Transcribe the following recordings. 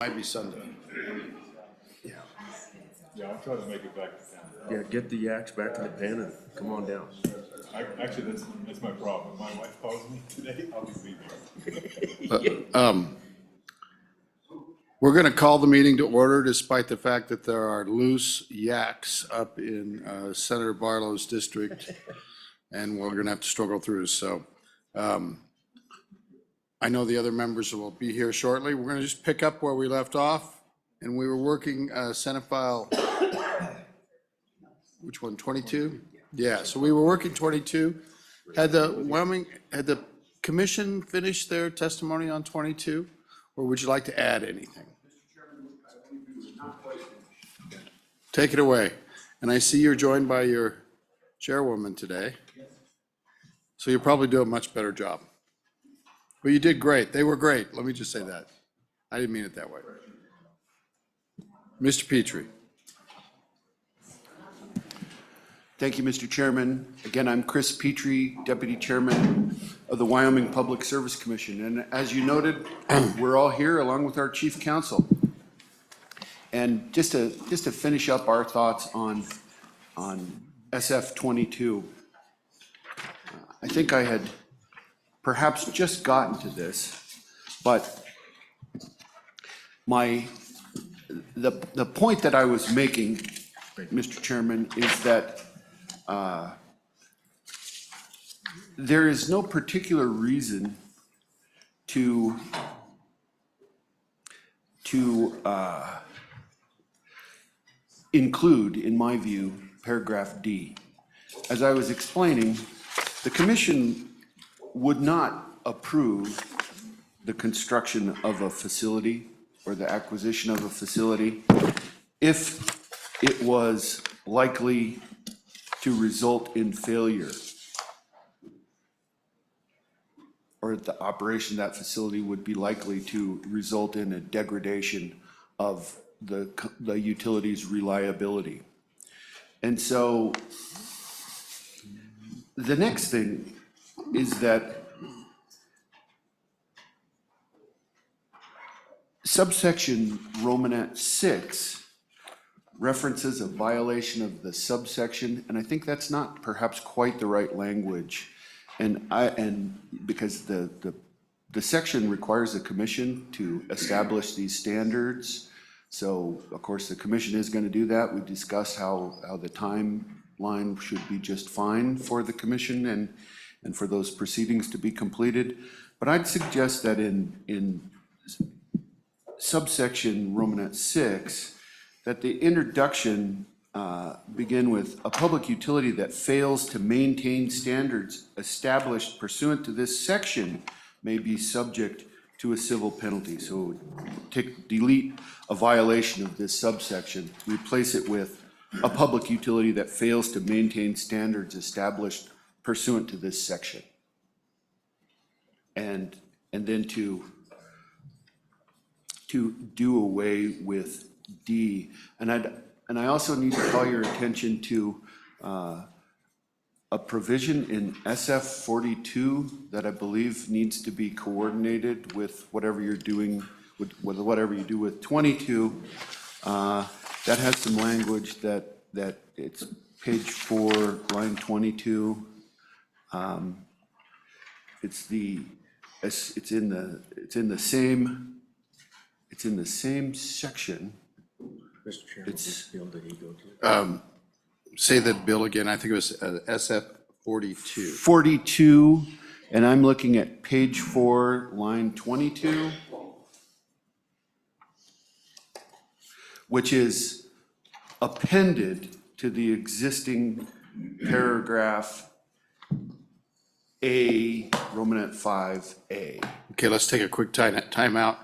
Might be Sunday. Yeah, I'll try to make it back to town. Yeah, get the yaks back in the pen and come on down. Actually, that's my problem. If my wife calls me today, I'll be leaving. We're going to call the meeting to order despite the fact that there are loose yaks up in Senator Barlow's district, and we're going to have to struggle through. So I know the other members will be here shortly. We're going to just pick up where we left off, and we were working Senate File, which one, 22? Yeah, so we were working 22. Had the commission finished their testimony on 22? Or would you like to add anything? Take it away. And I see you're joined by your chairwoman today. So you'll probably do a much better job. Well, you did great. They were great. Let me just say that. I didn't mean it that way. Mr. Petrie. Thank you, Mr. Chairman. Again, I'm Chris Petrie, Deputy Chairman of the Wyoming Public Service Commission. And as you noted, we're all here along with our Chief Counsel. And just to finish up our thoughts on SF 22, I think I had perhaps just gotten to this, but the point that I was making, Mr. Chairman, is that there is no particular reason to include, in my view, paragraph D. As I was explaining, the commission would not approve the construction of a facility or the acquisition of a facility if it was likely to result in failure, or the operation of that facility would be likely to result in a degradation of the utility's reliability. And so the next thing is that subsection Romanet 6 references a violation of the subsection, and I think that's not perhaps quite the right language. And because the section requires the commission to establish these standards. So of course the commission is going to do that. We discussed how the timeline should be just fine for the commission and for those proceedings to be completed. But I'd suggest that in subsection Romanet 6, that the introduction begin with a public utility that fails to maintain standards established pursuant to this section may be subject to a civil penalty. So delete a violation of this subsection, replace it with a public utility that fails to maintain standards established pursuant to this section. And then to do away with D. And I also need to call your attention to a provision in SF 42 that I believe needs to be coordinated with whatever you're doing, with whatever you do with 22. That has some language that it's page 4, line 22. It's in the same section. Mr. Chairman, which bill did he go to? Say that bill again. I think it was SF 42. 42, and I'm looking at page 4, line 22, which is appended to the existing paragraph A, Romanet 5A. Okay, let's take a quick time out.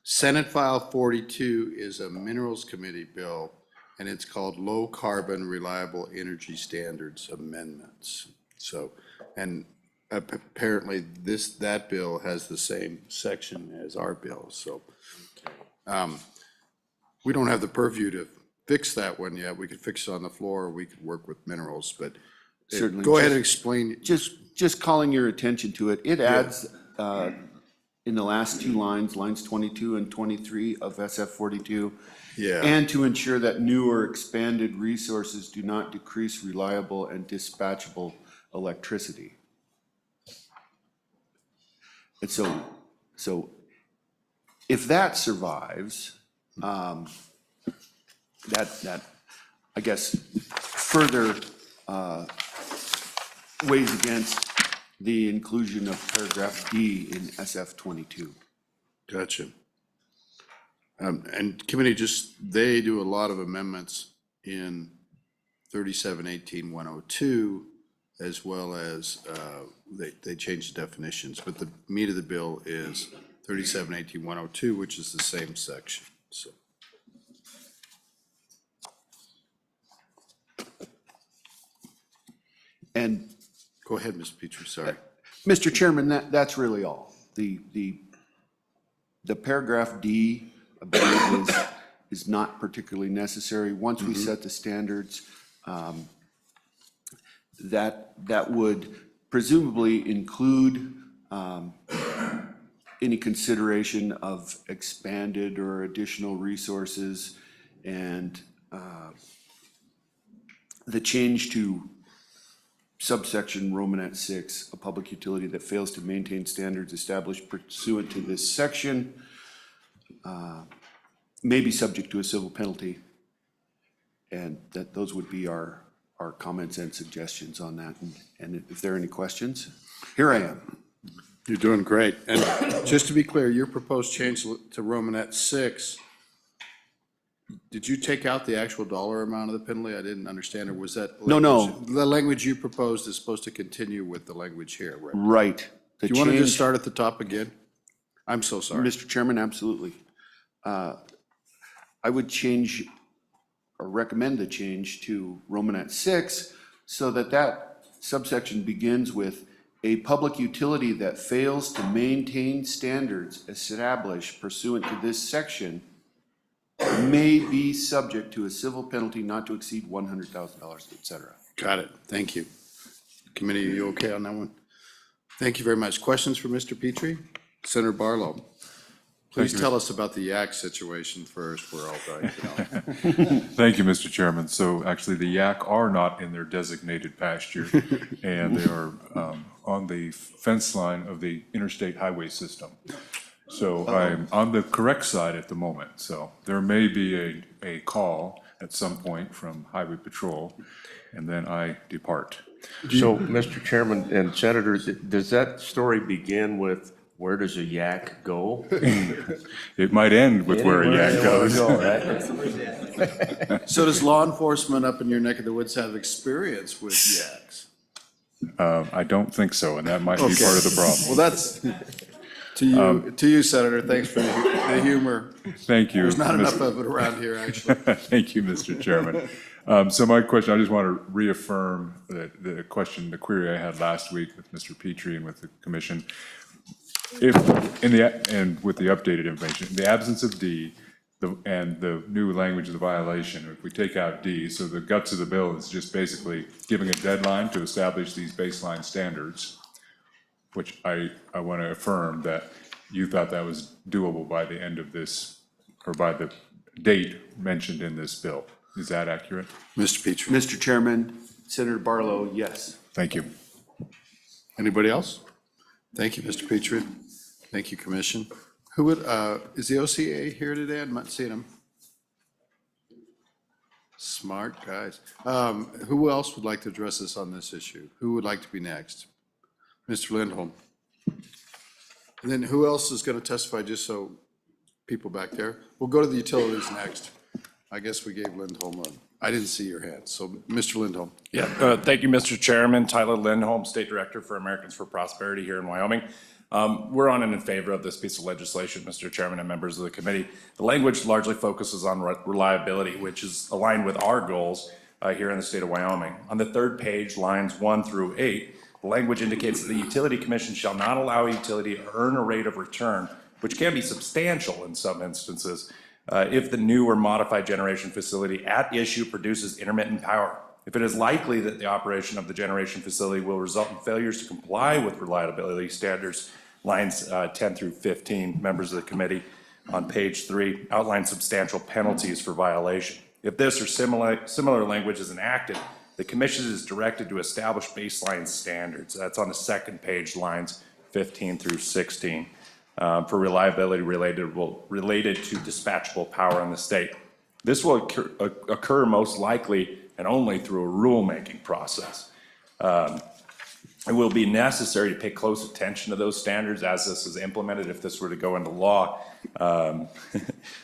Senate File 42 is a Minerals Committee bill, and it's called Low Carbon Reliable Energy Standards Amendments. So, and apparently that bill has the same section as our bill. So we don't have the purview to fix that one yet. We could fix it on the floor, or we could work with minerals, but Certainly. Go ahead and explain. Just calling your attention to it. It adds in the last two lines, lines 22 and 23 of SF 42. Yeah. And to ensure that new or expanded resources do not decrease reliable and dispatchable electricity. And so if that survives, that I guess further weighs against the inclusion of paragraph D in SF 22. Gotcha. And committee they do a lot of amendments in 3718-102, as well as they change the definitions, but the meat of the bill is 3718-102, which is the same section, so. And Go ahead, Mr. Petrie, sorry. Mr. Chairman, that's really all. The paragraph D, I believe, is not particularly necessary. Once we set the standards, that would presumably include any consideration of expanded or additional resources, and the change to subsection Romanet 6, a public utility that fails to maintain standards established pursuant to this section may be subject to a civil penalty. And those would be our comments and suggestions on that. And if there are any questions, here I am. You're doing great. And just to be clear, your proposed change to Romanet 6, did you take out the actual dollar amount of the penalty? I didn't understand, or was that? No. The language you proposed is supposed to continue with the language here, right? Right. Do you want to just start at the top again? I'm so sorry. Mr. Chairman, absolutely. I would change or recommend the change to Romanet 6 so that subsection begins with a public utility that fails to maintain standards established pursuant to this section may be subject to a civil penalty not to exceed $100,000, et cetera. Got it. Thank you. Committee, are you okay on that one? Thank you very much. Questions for Mr. Petrie? Senator Barlow, please tell us about the yak situation first. We're all dying to know. Thank you, Mr. Chairman. So actually, the yak are not in their designated pasture, and they are on the fence line of the interstate highway system. So I'm on the correct side at the moment. So there may be a call at some point from Highway Patrol, and then I depart. So, Mr. Chairman and Senators, does that story begin with, where does a yak go? It might end with where a yak goes. So does law enforcement up in your neck of the woods have experience with yaks? I don't think so, and that might be part of the problem. Well, that's to you, Senator. Thanks for the humor. Thank you. There's not enough of it around here, actually. Thank you, Mr. Chairman. So my question, I just want to reaffirm the query I had last week with Mr. Petrie and with the commission. If, and with the updated information, in the absence of D, and the new language of the violation, if we take out D, so the guts of the bill is just basically giving a deadline to establish these baseline standards, which I want to affirm that you thought that was doable by the end of this, or by the date mentioned in this bill. Is that accurate? Mr. Petrie. Mr. Chairman, Senator Barlow, yes. Thank you. Anybody else? Thank you, Mr. Petrie. Thank you, Commission. Who would, is the OCA here today? I'm not seeing him. Smart guys. Who else would like to address us on this issue? Who would like to be next? Mr. Lindholm. And then who else is going to testify, just so people back there? We'll go to the utilities next. I guess we gave Lindholm I didn't see your hand, so Mr. Lindholm. Yeah, thank you, Mr. Chairman. Tyler Lindholm, State Director for Americans for Prosperity here in Wyoming. We're on and in favor of this piece of legislation, Mr. Chairman and members of the committee. The language largely focuses on reliability, which is aligned with our goals here in the state of Wyoming. On the third page, lines 1 through 8, the language indicates that the Utility Commission shall not allow a utility to earn a rate of return, which can be substantial in some instances, if the new or modified generation facility at issue produces intermittent power. If it is likely that the operation of the generation facility will result in failures to comply with reliability standards, lines 10 through 15, members of the committee, on page 3, outline substantial penalties for violation. If this or similar language is enacted, the commission is directed to establish baseline standards. That's on the second page, lines 15 through 16, for reliability related to dispatchable power in the state. This will occur most likely and only through a rulemaking process. It will be necessary to pay close attention to those standards as this is implemented, if this were to go into law,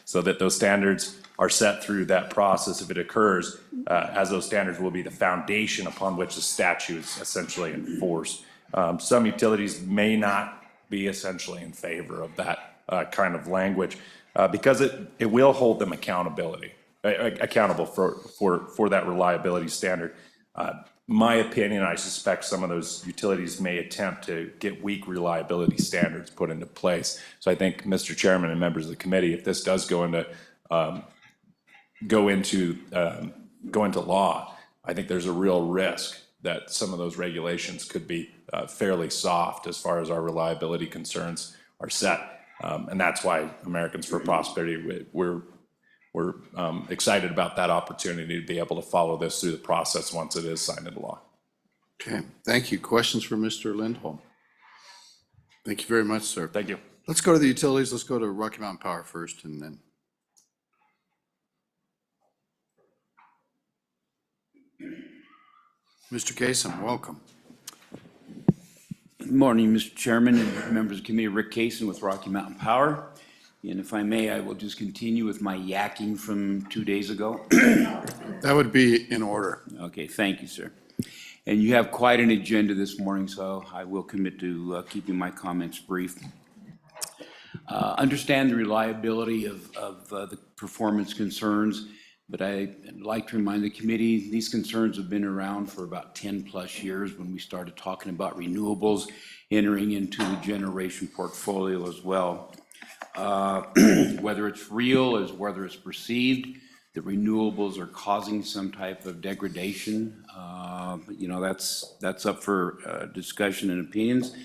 so that those standards are set through that process if it occurs, as those standards will be the foundation upon which the statute is essentially enforced. Some utilities may not be essentially in favor of that kind of language, because it will hold them accountable for that reliability standard. My opinion, I suspect some of those utilities may attempt to get weak reliability standards put into place. So I think, Mr. Chairman and members of the committee, if this does go into law, I think there's a real risk that some of those regulations could be fairly soft as far as our reliability concerns are set. And that's why Americans for Prosperity, we're excited about that opportunity to be able to follow this through the process once it is signed into law. Okay, thank you. Questions for Mr. Lindholm? Thank you very much, sir. Thank you. Let's go to the utilities. Let's go to Rocky Mountain Power first, and then. Mr. Kasem, welcome. Good morning, Mr. Chairman and members of the committee. Rick Kaysen with Rocky Mountain Power. And if I may, I will just continue with my yakking from 2 days ago. That would be in order. Okay, thank you, sir. And you have quite an agenda this morning, so I will commit to keeping my comments brief. Understand the reliability of the performance concerns, but I'd like to remind the committee, these concerns have been around for about 10 plus years when we started talking about renewables entering into the generation portfolio as well. Whether it's real as whether it's perceived, that renewables are causing some type of degradation, that's up for discussion and opinions.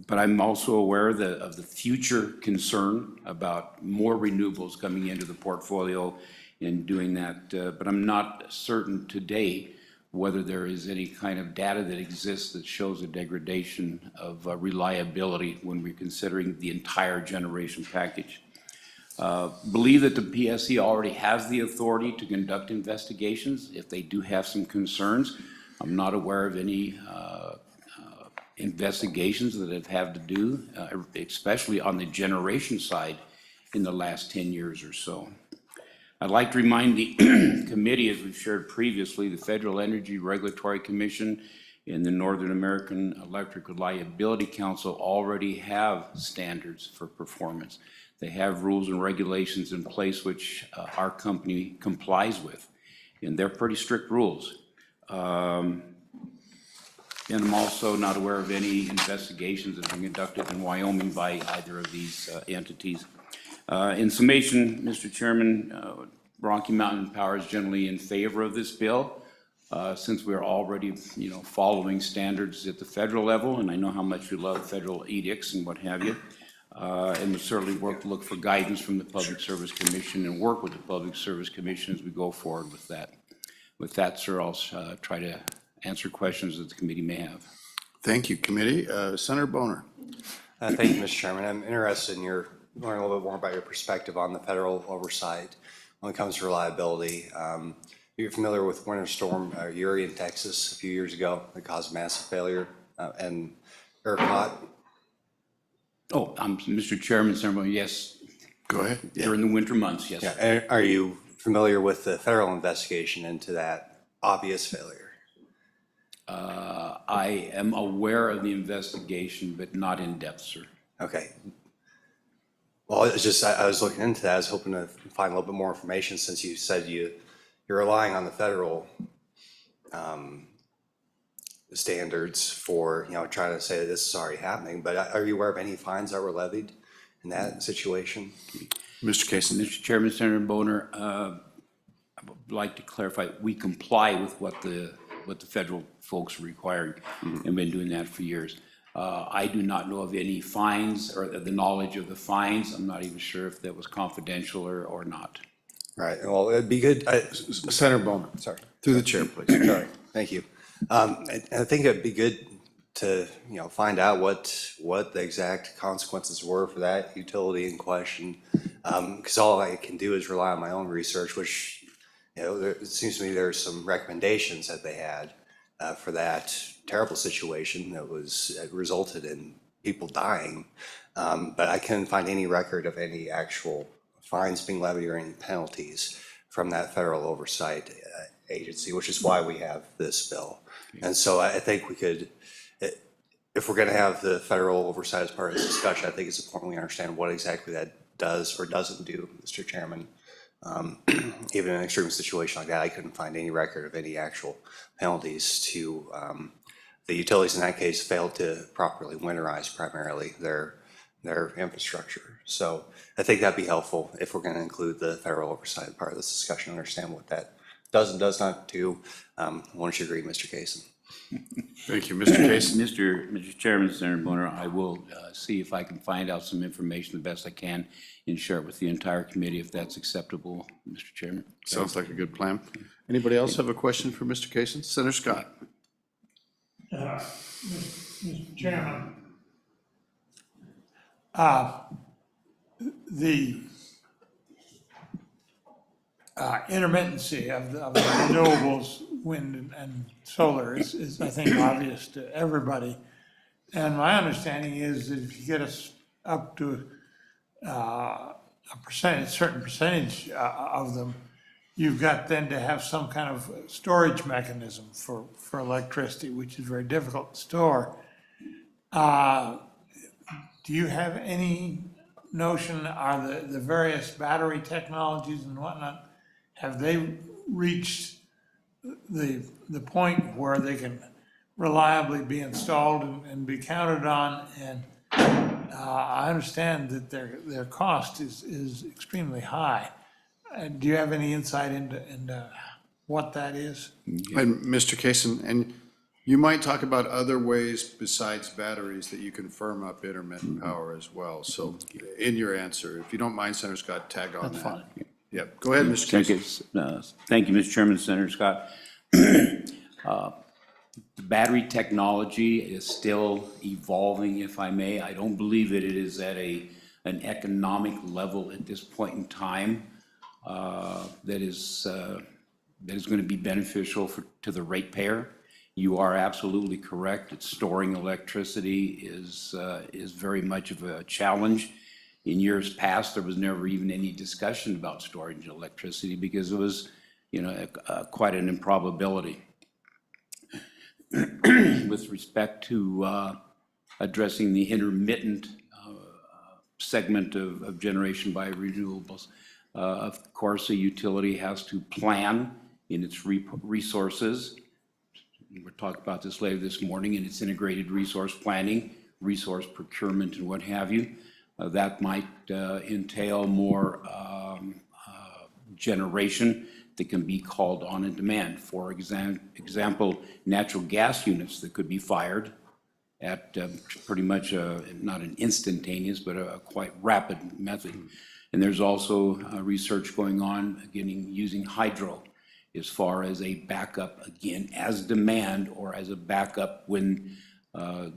But I'm also aware of the future concern about more renewables coming into the portfolio and doing that. But I'm not certain today whether there is any kind of data that exists that shows a degradation of reliability when we're considering the entire generation package. Believe that the PSC already has the authority to conduct investigations if they do have some concerns. I'm not aware of any investigations that have had to do, especially on the generation side, in the last 10 years or so. I'd like to remind the committee, as we've shared previously, the Federal Energy Regulatory Commission and the Northern American Electric Reliability Council already have standards for performance. They have rules and regulations in place which our company complies with, and they're pretty strict rules. And I'm also not aware of any investigations that have been conducted in Wyoming by either of these entities. In summation, Mr. Chairman, Rocky Mountain Power is generally in favor of this bill, since we're already, following standards at the federal level, and I know how much you love federal edicts and what have you. And we certainly look for guidance from the Public Service Commission and work with the Public Service Commission as we go forward with that. With that, sir, I'll try to answer questions that the committee may have. Thank you, committee. Senator Boner. Thank you, Mr. Chairman. I'm interested in learning a little bit more about your perspective on the federal oversight when it comes to reliability. You're familiar with Winter Storm Uri in Texas a few years ago that caused massive failure and ERCOT. Oh, Mr. Chairman, Senator, yes. Go ahead. During the winter months, yes. Yeah. Are you familiar with the federal investigation into that obvious failure? I am aware of the investigation, but not in depth, sir. Okay. Well, it's just, I was looking into that. I was hoping to find a little bit more information since you said you're relying on the federal standards for, trying to say that this is already happening. But are you aware of any fines that were levied in that situation? Mr. Kasem. Mr. Chairman, Senator Boner, I would like to clarify, we comply with what the what the federal folks are requiring, and been doing that for years. I do not know of any fines or the knowledge of the fines. I'm not even sure if that was confidential or not. Right, well, it'd be good, Senator Bowman. sorry. Through the chair, please. Sorry, thank you. I think it'd be good to, find out what the exact consequences were for that utility in question. Because all I can do is rely on my own research, which, it seems to me there's some recommendations that they had for that terrible situation that resulted in people dying. But I couldn't find any record of any actual fines being levied or any penalties from that federal oversight agency, which is why we have this bill. And so I think we could, if we're going to have the federal oversight as part of this discussion, I think it's important we understand what exactly that does or doesn't do, Mr. Chairman. Even in an extreme situation like that, I couldn't find any record of any actual penalties to the utilities in that case failed to properly winterize primarily their infrastructure. So I think that'd be helpful if we're going to include the federal oversight part of this discussion, understand what that does and does not do. Won't you agree, Mr. Kaysen? Thank you, Mr. Case. Mr. Chairman, Senator Bonner, I will see if I can find out some information the best I can and share it with the entire committee if that's acceptable, Mr. Chairman. Sounds like a good plan. Anybody else have a question for Mr. Kaysen? Senator Scott. Mr. Chairman, the intermittency of the renewables, wind and solar is, I think, obvious to everybody. And my understanding is that if you get us up to a certain percentage of them, you've got then to have some kind of storage mechanism for electricity, which is very difficult to store. Do you have any notion, are the various battery technologies and whatnot, have they reached the point where they can reliably be installed and be counted on? And I understand that their cost is extremely high. Do you have any insight into what that is? And Mr. Kaysen, and you might talk about other ways besides batteries that you can firm up intermittent power as well. So in your answer, if you don't mind, Senator Scott, tag on that. That's fine. Yep, go ahead, Mr. Kaysen. Thank you, Mr. Chairman, Senator Scott. The battery technology is still evolving, if I may. I don't believe that it is at an economic level at this point in time that is going to be beneficial to the ratepayer. You are absolutely correct that storing electricity is very much of a challenge. In years past, there was never even any discussion about storage electricity because it was, quite an improbability. With respect to addressing the intermittent segment of generation by renewables, of course, a utility has to plan in its resources. We'll talk about this later this morning, in its integrated resource planning, resource procurement, and what have you. That might entail more generation that can be called on in demand. For example, natural gas units that could be fired at pretty much not an instantaneous, but a quite rapid method. And there's also research going on, again, using hydro as far as a backup, again, as demand or as a backup when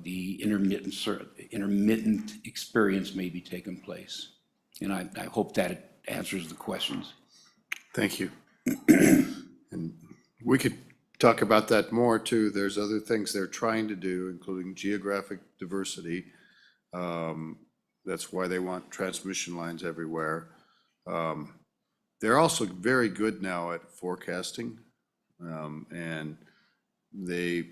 the intermittent experience may be taking place. And I hope that answers the questions. Thank you. And we could talk about that more too. There's other things they're trying to do, including geographic diversity. That's why they want transmission lines everywhere. They're also very good now at forecasting, and they're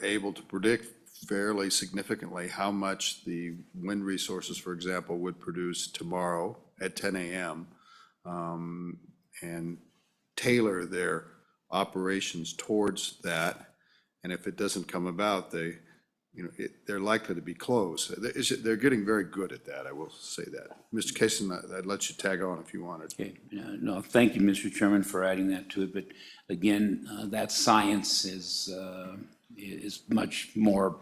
able to predict fairly significantly how much the wind resources, for example, would produce tomorrow at 10 a.m. And tailor their operations towards that. And if it doesn't come about, they they're likely to be close. They're getting very good at that, I will say that. Mr. Kaysen, I'd let you tag on if you wanted. Okay, no, thank you, Mr. Chairman, for adding that to it, but again, that science is much more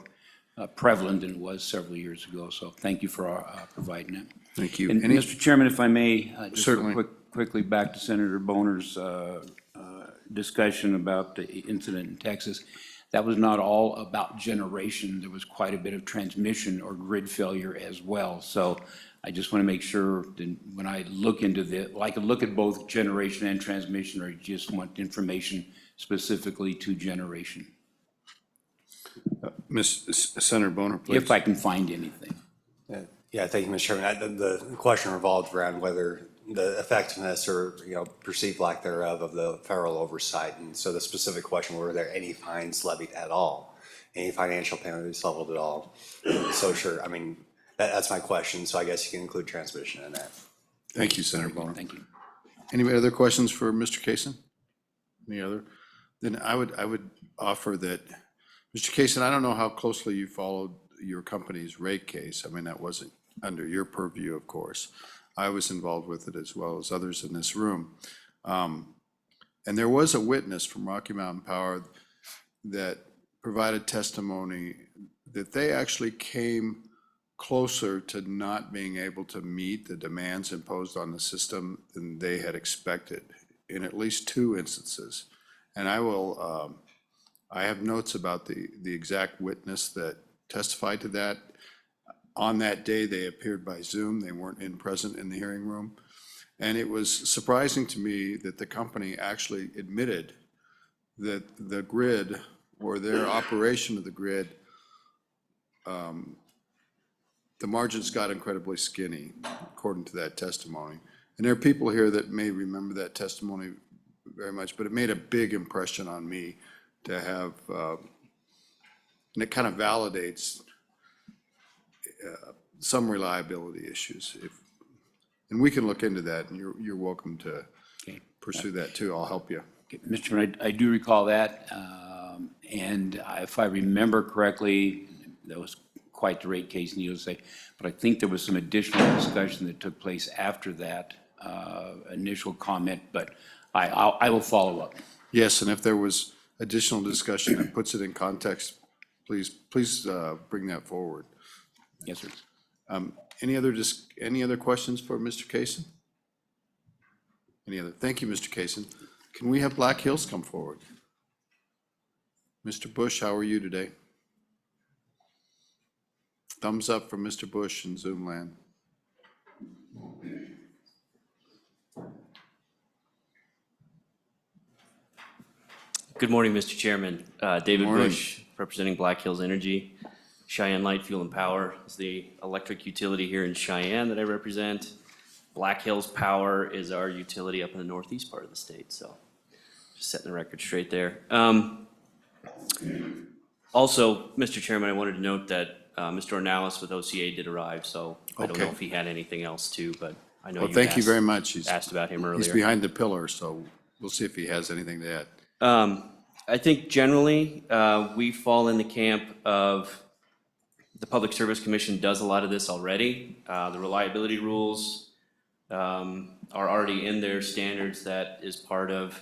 prevalent than it was several years ago, so thank you for providing that. Thank you. And Any- Mr. Chairman, if I may, just Certainly. quickly back to Senator Boner's discussion about the incident in Texas. That was not all about generation. There was quite a bit of transmission or grid failure as well. So I just want to make sure that when I look into I can look at both generation and transmission, or you just want information specifically to generation, Senator Boner, please. if I can find anything. Yeah, thank you, Mr. Chairman. The question revolved around whether the effectiveness or, perceived lack thereof of the federal oversight. And so the specific question, were there any fines levied at all? Any financial penalties leveled at all? So sure, I mean, that's my question. So I guess you can include transmission in that. Thank you, Senator Boner. Thank you. Any other questions for Mr. Kaysen? Any other? Then I would offer that, Mr. Kaysen, I don't know how closely you followed your company's rate case. I mean, that wasn't under your purview, of course. I was involved with it as well as others in this room. And there was a witness from Rocky Mountain Power that provided testimony that they actually came closer to not being able to meet the demands imposed on the system than they had expected in at least 2 instances. And I have notes about the exact witness that testified to that. On that day, they appeared by Zoom. They weren't present in the hearing room. And it was surprising to me that the company actually admitted that the grid, or their operation of the grid, the margins got incredibly skinny, according to that testimony. And there are people here that may remember that testimony very much, but it made a big impression on me to have, and it kind of validates some reliability issues. And we can look into that, and you're welcome to Okay. pursue that too. I'll help you. Mr. Chairman, I do recall that, and if I remember correctly, that was quite the rate case, needless to say, but I think there was some additional discussion that took place after that initial comment, but I will follow up. Yes, and if there was additional discussion that puts it in context, please bring that forward. Yes, sir. Any other questions for Mr. Kaysen? Any other? Thank you, Mr. Kaysen. Can we have Black Hills come forward? Mr. Bush, how are you today? Thumbs up from Mr. Bush in Zoom land. Good morning, Mr. Chairman. David Morning. Bush, representing Black Hills Energy. Cheyenne Light Fuel and Power is the electric utility here in Cheyenne that I represent. Black Hills Power is our utility up in the northeast part of the state, so just setting the record straight there. Also, Mr. Chairman, I wanted to note that Mr. Ornalis with OCA did arrive, so I don't know Okay. if he had anything else too, but I know Well, you thank you very much. asked about him earlier. He's behind the pillar, so we'll see if he has anything to add. I think generally, we fall in the camp of the Public Service Commission does a lot of this already. The reliability rules are already in their standards. That is part of,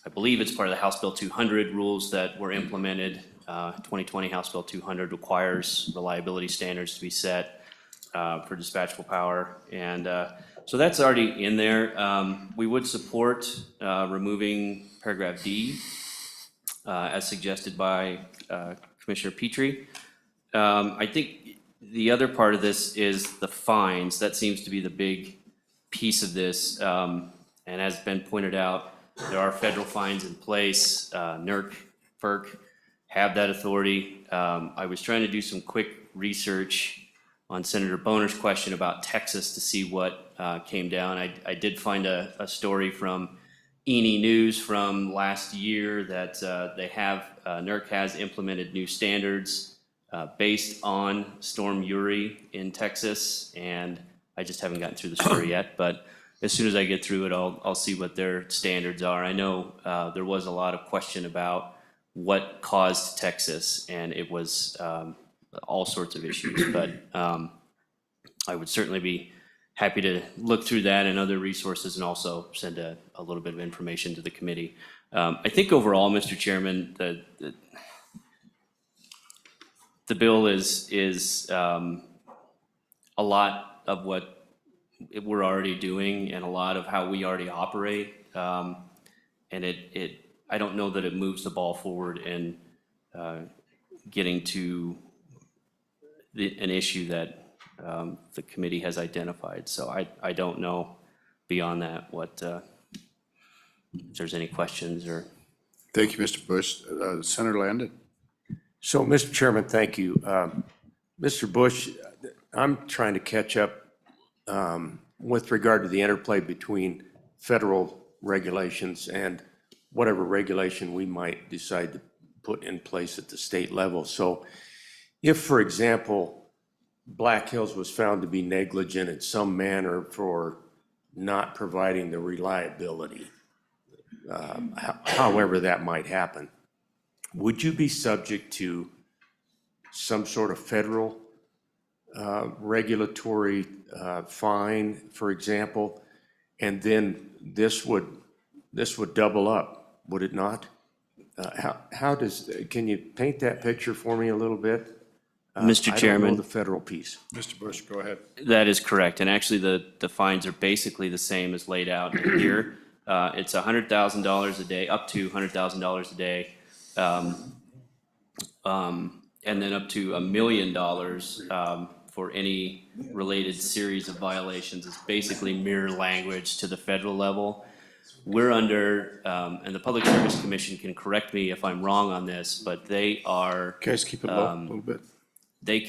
I believe it's part of the House Bill 200 rules that were implemented. 2020 House Bill 200 requires reliability standards to be set for dispatchable power. And so that's already in there. We would support removing paragraph D as suggested by Commissioner Petrie. I think the other part of this is the fines. That seems to be the big piece of this. And as been pointed out, there are federal fines in place. NERC, FERC have that authority. I was trying to do some quick research on Senator Boner's question about Texas to see what came down. I did find a story from ENE News from last year that NERC has implemented new standards based on Storm Uri in Texas, and I just haven't gotten through the story yet, but as soon as I get through it, I'll see what their standards are. I know there was a lot of question about what caused Texas, and it was all sorts of issues. But I would certainly be happy to look through that and other resources and also send a little bit of information to the committee. I think overall, Mr. Chairman, the bill is a lot of what we're already doing and a lot of how we already operate. And I don't know that it moves the ball forward in getting to an issue that the committee has identified. So I don't know beyond that what, if there's any questions or. Thank you, Mr. Bush. Senator Landon? So, Mr. Chairman, thank you. Mr. Bush, I'm trying to catch up with regard to the interplay between federal regulations and whatever regulation we might decide to put in place at the state level. So if, for example, Black Hills was found to be negligent in some manner for not providing the reliability, however that might happen, would you be subject to some sort of federal regulatory fine, for example, and then this would double up, would it not? Can you paint that picture for me a little bit? Mr. I don't Chairman. know the federal piece. Mr. Bush, go ahead. That is correct, and actually the fines are basically the same as laid out here. It's $100,000 a day, up to $100,000 a day, and then up to $1 million for any related series of violations. It's basically mirror language to the federal level. We're under, and the Public Service Commission can correct me if I'm wrong on this, but they are. Guys, keep it low a little bit. They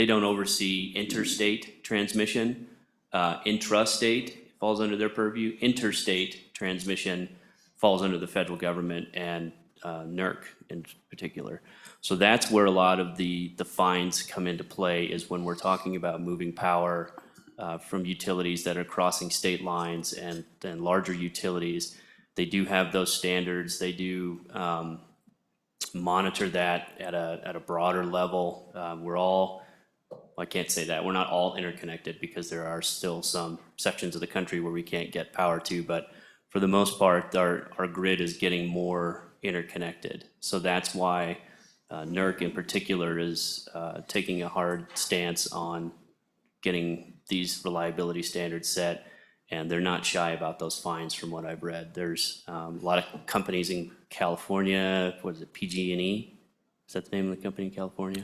don't oversee interstate transmission. Intrastate falls under their purview. Interstate transmission falls under the federal government and NERC in particular. So that's where a lot of the fines come into play, is when we're talking about moving power from utilities that are crossing state lines and larger utilities. They do have those standards. They do monitor that at a broader level. I can't say that, we're not all interconnected because there are still some sections of the country where we can't get power to, but for the most part, our grid is getting more interconnected. So that's why NERC in particular is taking a hard stance on getting these reliability standards set, and they're not shy about those fines from what I've read. There's a lot of companies in California, what is it, PG&E? Is that the name of the company in California?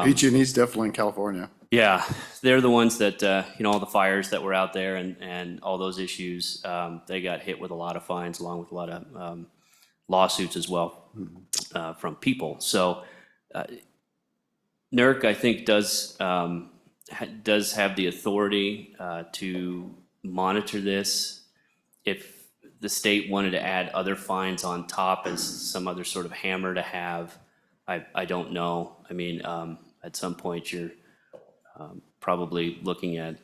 PG&E's definitely in California. Yeah, they're the ones that, all the fires that were out there and all those issues, they got hit with a lot of fines along with a lot of lawsuits as well from people. So NERC, I think, does have the authority to monitor this. If the state wanted to add other fines on top as some other sort of hammer to have, I don't know. I mean, at some point you're probably looking at,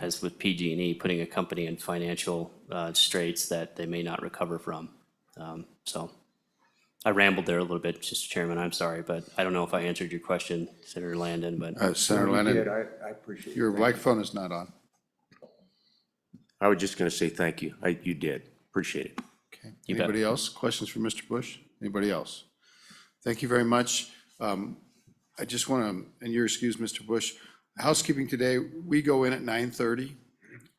as with PG&E, putting a company in financial straits that they may not recover from. So I rambled there a little bit, Mr. Chairman, I'm sorry, but I don't know if I answered your question, Senator Landon, but. Senator Landon, I appreciate it. your microphone is not on. I was just going to say thank you. You did. Appreciate it. Okay. You bet. Anybody else? Questions for Mr. Bush? Anybody else? Thank you very much. I just want to, and your excuse, Mr. Bush, housekeeping today, we go in at 9:30.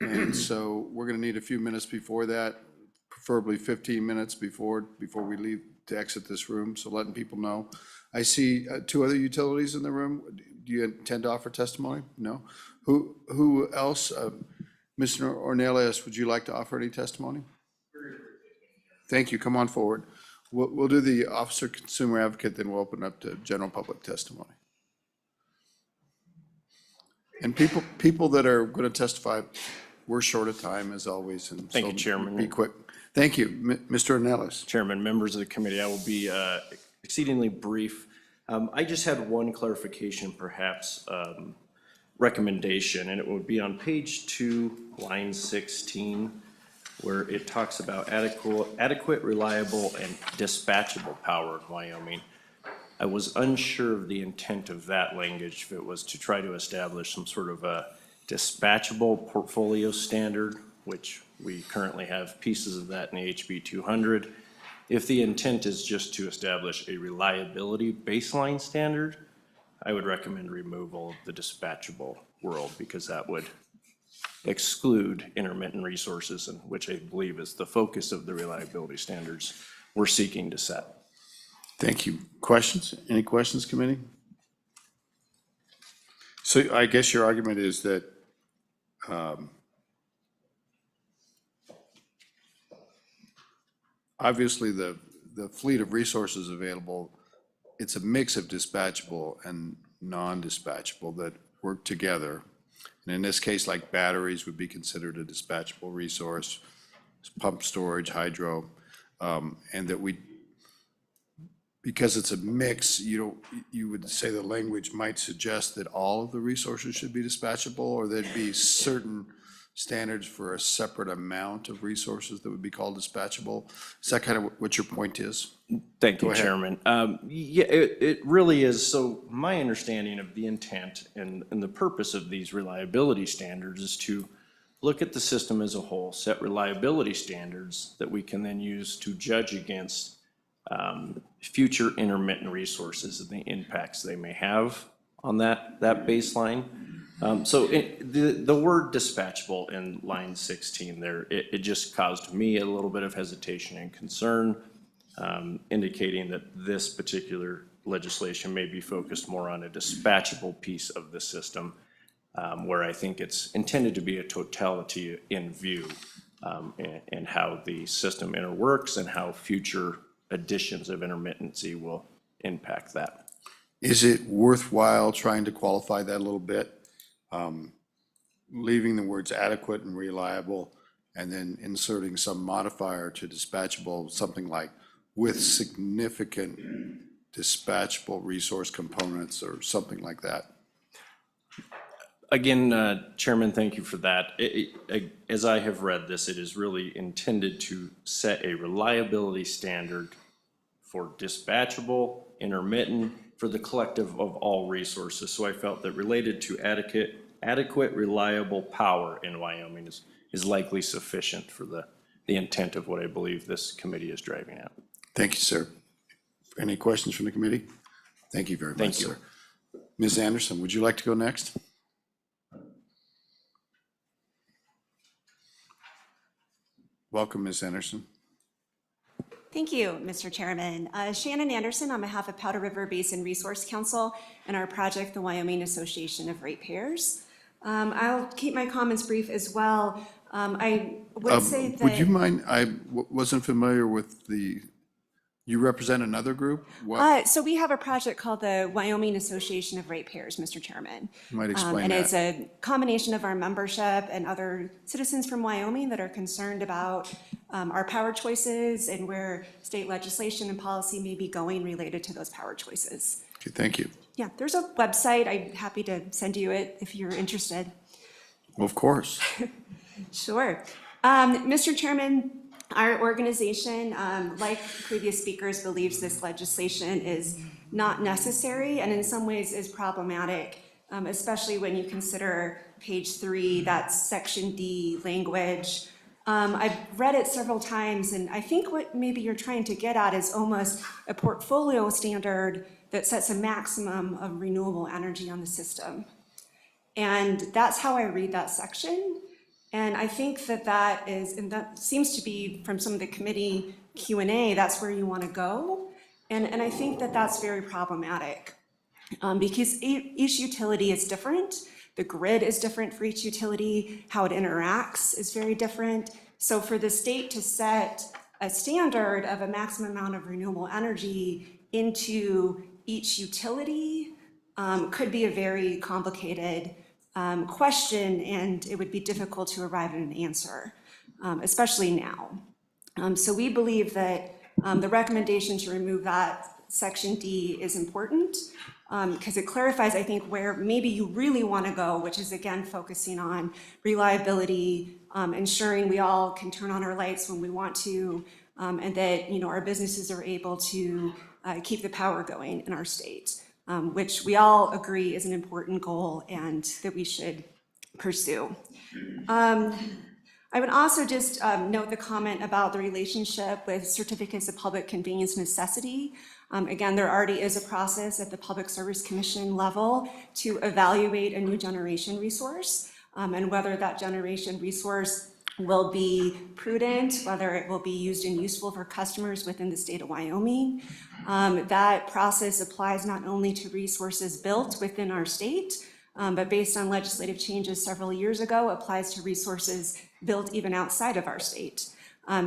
And so we're going to need a few minutes before that, preferably 15 minutes before we leave to exit this room. So letting people know. I see two other utilities in the room. Do you intend to offer testimony? No? Who else? Mr. Ornelas, would you like to offer any testimony? Thank you. Come on forward. We'll do the officer consumer advocate, then we'll open up to general public testimony. And people that are going to testify, we're short of time as always. And Thank you, so Chairman. Be quick. Thank you, Mr. Ornelas. Chairman, members of the committee, I will be exceedingly brief. I just had one clarification, perhaps, recommendation, and it would be on page 2, line 16, where it talks about adequate, reliable, and dispatchable power in Wyoming. I was unsure of the intent of that language, if it was to try to establish some sort of a dispatchable portfolio standard, which we currently have pieces of that in the HB 200. If the intent is just to establish a reliability baseline standard, I would recommend removal of the dispatchable world, because that would exclude intermittent resources, and which I believe is the focus of the reliability standards we're seeking to set. Thank you. Questions? Any questions, committee? So I guess your argument is that obviously the fleet of resources available, it's a mix of dispatchable and non-dispatchable that work together. And in this case, like batteries would be considered a dispatchable resource, pump storage, hydro, and that we, because it's a mix, you would say the language might suggest that all of the resources should be dispatchable, or there'd be certain standards for a separate amount of resources that would be called dispatchable. Is that kind of what your point is? Thank Go you, ahead. Chairman. Yeah, it really is. So my understanding of the intent and the purpose of these reliability standards is to look at the system as a whole, set reliability standards that we can then use to judge against future intermittent resources and the impacts they may have on that baseline. So the word dispatchable in line 16 there, it just caused me a little bit of hesitation and concern, indicating that this particular legislation may be focused more on a dispatchable piece of the system, where I think it's intended to be a totality in view, and how the system interworks and how future additions of intermittency will impact that. Is it worthwhile trying to qualify that a little bit? Leaving the words adequate and reliable, and then inserting some modifier to dispatchable, something like with significant dispatchable resource components or something like that. Again, Chairman, thank you for that. As I have read this, it is really intended to set a reliability standard for dispatchable, intermittent, for the collective of all resources. So I felt that related to adequate, reliable power in Wyoming is likely sufficient for the intent of what I believe this committee is driving at. Thank you, sir. Any questions from the committee? Thank you very much, Thank you. sir. Ms. Anderson, would you like to go next? Welcome, Ms. Anderson. Thank you, Mr. Chairman. Shannon Anderson on behalf of Powder River Basin Resource Council and our project, the Wyoming Association of Ratepayers. I'll keep my comments brief as well. I would say that. Would you mind, I wasn't familiar with you represent another group? What, So we have a project called the Wyoming Association of Ratepayers, Mr. Chairman. you might explain And it's that. a combination of our membership and other citizens from Wyoming that are concerned about our power choices and where state legislation and policy may be going related to those power choices. Okay, thank you. Yeah, there's a website. I'm happy to send you it if you're interested. Well, of course. Sure. Mr. Chairman, our organization, like previous speakers, believes this legislation is not necessary and in some ways is problematic, especially when you consider page 3, that's section D language. I've read it several times, and I think what maybe you're trying to get at is almost a portfolio standard that sets a maximum of renewable energy on the system. And that's how I read that section. And I think that is, and that seems to be from some of the committee Q&A, that's where you want to go. And I think that that's very problematic because each utility is different. The grid is different for each utility. How it interacts is very different. So for the state to set a standard of a maximum amount of renewable energy into each utility could be a very complicated question, and it would be difficult to arrive at an answer, especially now. So we believe that the recommendation to remove that section D is important because it clarifies, I think, where maybe you really want to go, which is again focusing on reliability, ensuring we all can turn on our lights when we want to, and that our businesses are able to keep the power going in our state, which we all agree is an important goal and that we should pursue. I would also just note the comment about the relationship with certificates of public convenience necessity. Again, there already is a process at the Public Service Commission level to evaluate a new generation resource and whether that generation resource will be prudent, whether it will be used and useful for customers within the state of Wyoming. That process applies not only to resources built within our state, but based on legislative changes several years ago, applies to resources built even outside of our state.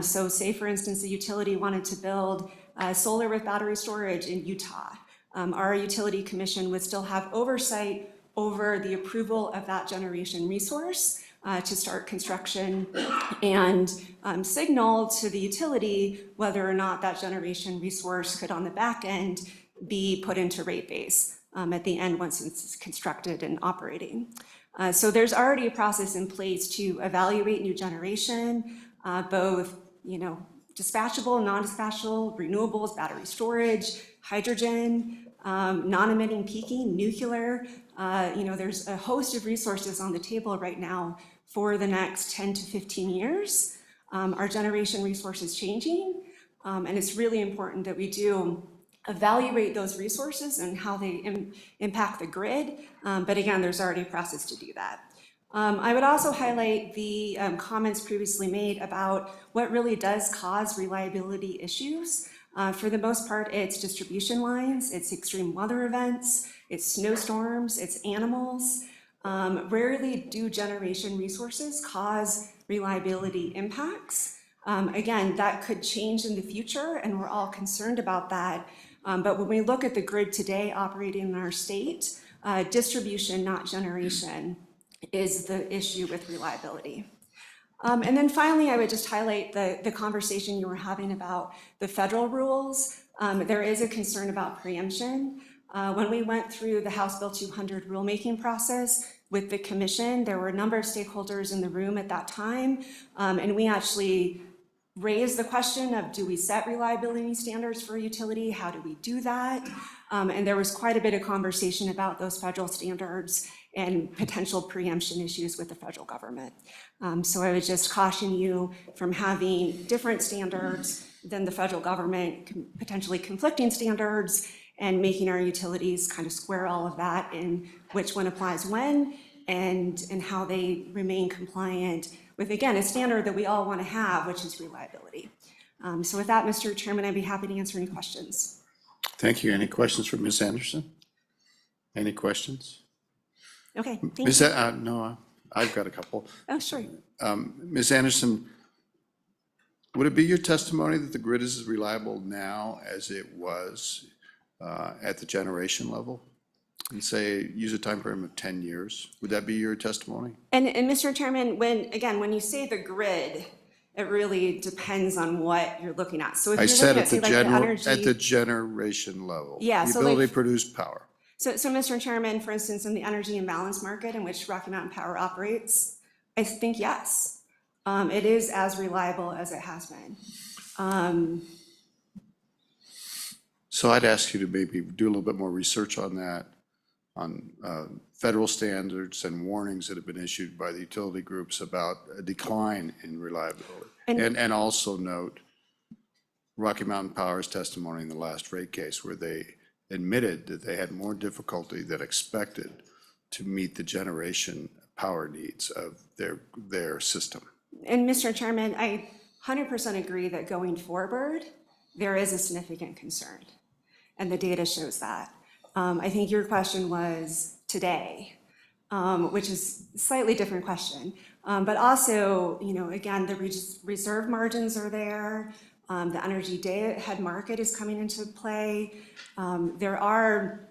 So say, for instance, a utility wanted to build solar with battery storage in Utah. Our utility commission would still have oversight over the approval of that generation resource to start construction and signal to the utility whether or not that generation resource could on the back end be put into rate base at the end once it's constructed and operating. So there's already a process in place to evaluate new generation, both, dispatchable, non-dispatchable, renewables, battery storage, hydrogen, non-emitting peaking, nuclear. There's a host of resources on the table right now for the next 10 to 15 years. Our generation resource is changing, and it's really important that we do evaluate those resources and how they impact the grid. But again, there's already a process to do that. I would also highlight the comments previously made about what really does cause reliability issues. For the most part, it's distribution lines, it's extreme weather events, it's snowstorms, it's animals. Rarely do generation resources cause reliability impacts. Again, that could change in the future, and we're all concerned about that. But when we look at the grid today operating in our state, distribution, not generation, is the issue with reliability. And then finally, I would just highlight the conversation you were having about the federal rules. There is a concern about preemption. When we went through the House Bill 200 rulemaking process with the commission, there were a number of stakeholders in the room at that time, and we actually raised the question of, do we set reliability standards for a utility? How do we do that? And there was quite a bit of conversation about those federal standards and potential preemption issues with the federal government. So I would just caution you from having different standards than the federal government, potentially conflicting standards, and making our utilities kind of square all of that in which one applies when and how they remain compliant with, again, a standard that we all want to have, which is reliability. So with that, Mr. Chairman, I'd be happy to answer any questions. Thank you. Any questions for Ms. Anderson? Any questions? Okay, thank Ms. you. No, I've got a couple. Oh, sure. Ms. Anderson, would it be your testimony that the grid is as reliable now as it was at the generation level? And say, use a time frame of 10 years. Would that be your testimony? And Mr. Chairman, when you say the grid, it really depends on what you're looking at. So if I you're said looking at, say, like at the energy. generation level. Yeah, The so ability like- to produce power. So Mr. Chairman, for instance, in the energy imbalance market in which Rocky Mountain Power operates, I think yes, it is as reliable as it has been. So I'd ask you to maybe do a little bit more research on that, on federal standards and warnings that have been issued by the utility groups about a decline in reliability. And also note Rocky Mountain Power's testimony in the last rate case where they admitted that they had more difficulty than expected to meet the generation power needs of their system. And Mr. Chairman, I 100% agree that going forward, there is a significant concern. And the data shows that. I think your question was today, which is a slightly different question. But also, again, the reserve margins are there. The energy day-ahead market is coming into play. There are,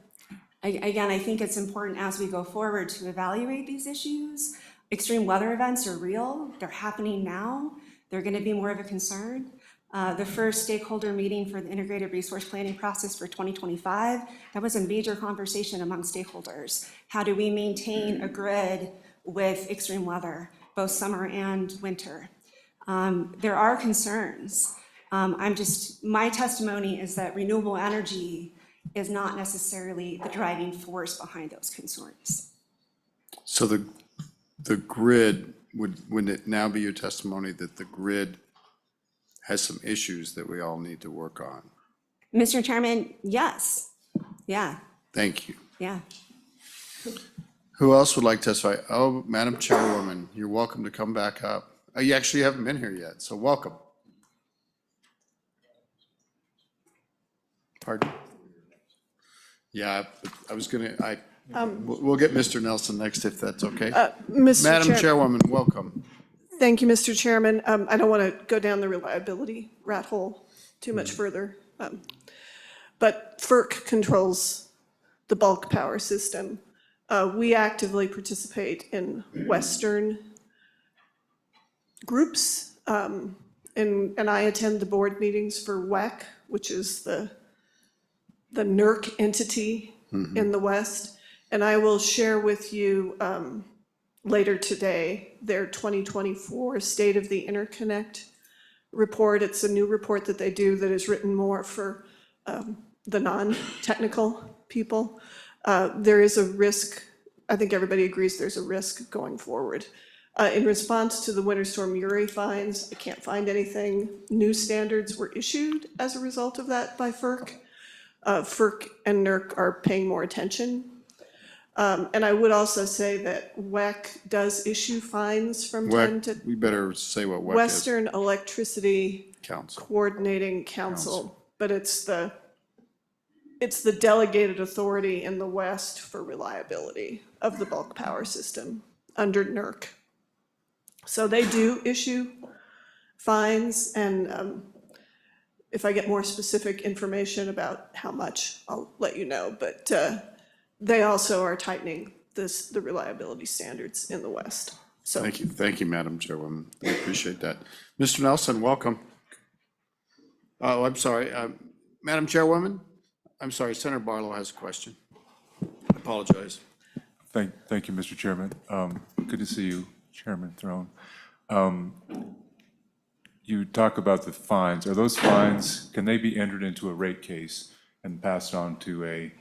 again, I think it's important as we go forward to evaluate these issues. Extreme weather events are real. They're happening now. They're going to be more of a concern. The first stakeholder meeting for the integrated resource planning process for 2025, that was a major conversation among stakeholders. How do we maintain a grid with extreme weather, both summer and winter? There are concerns. My testimony is that renewable energy is not necessarily the driving force behind those concerns. So the grid, would it now be your testimony that the grid has some issues that we all need to work on? Mr. Chairman, yes, yeah, Thank you. yeah. Who else would like to testify? Oh, Madam Chairwoman, you're welcome to come back up. You actually haven't been here yet, so welcome. Pardon? Yeah, I was gonna, we'll get Mr. Nelson next if that's okay. Mr. Madam Chair, Chairwoman, welcome. thank you, Mr. Chairman. I don't want to go down the reliability rat hole too much further. But FERC controls the bulk power system. We actively participate in Western groups, and I attend the board meetings for WEC, which is the NERC entity in the West. And I will share with you later today their 2024 State of the Interconnect report. It's a new report that they do that is written more for the non-technical people. There is a risk, I think everybody agrees there's a risk going forward. In response to the Winter Storm Uri fines, I can't find anything. New standards were issued as a result of that by FERC. FERC and NERC are paying more attention. And I would also say that WEC does issue fines from time to We better say what WEC is. Western Electricity Council. Coordinating Council, but it's the delegated authority in the West for reliability of the bulk power system under NERC. So they do issue fines, and if I get more specific information about how much, I'll let you know, but they also are tightening the reliability standards in the West. So Thank you, Madam Chairwoman. I appreciate that. Mr. Nelson, welcome. Oh, I'm sorry, Madam Chairwoman? I'm sorry, Senator Barlow has a question. I apologize. Thank you, Mr. Chairman. Good to see you, Chairman Throne. You talk about the fines. Are those fines, can they be entered into a rate case and passed on to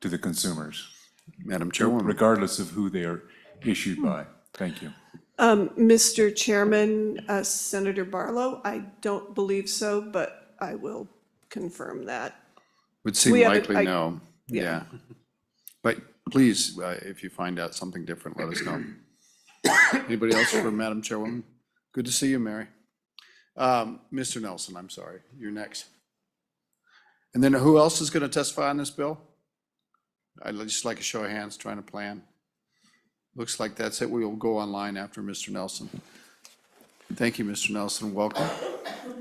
the consumers, Madam Chairwoman. regardless of who they are issued by? Thank you. Mr. Chairman, Senator Barlow, I don't believe so, but I will confirm that. Would seem We haven't- likely no, yeah. yeah. But please, if you find out something different, let us know. Anybody else for Madam Chairwoman? Good to see you, Mary. Mr. Nelson, I'm sorry, you're next. And then who else is going to testify on this bill? I'd just like a show of hands, trying to plan. Looks like that's it. We will go online after Mr. Nelson. Thank you, Mr. Nelson. Welcome.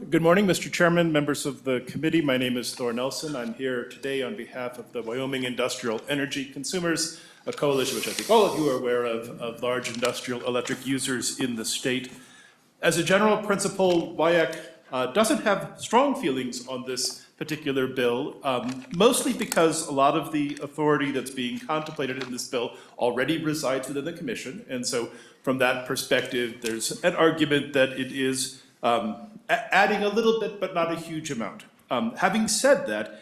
Good morning, Mr. Chairman, members of the committee. My name is Thor Nelson. I'm here today on behalf of the Wyoming Industrial Energy Consumers, a coalition which I think all of you are aware of large industrial electric users in the state. As a general principle, WIAC doesn't have strong feelings on this particular bill, mostly because a lot of the authority that's being contemplated in this bill already resides within the commission. And so from that perspective, there's an argument that it is adding a little bit, but not a huge amount. Having said that,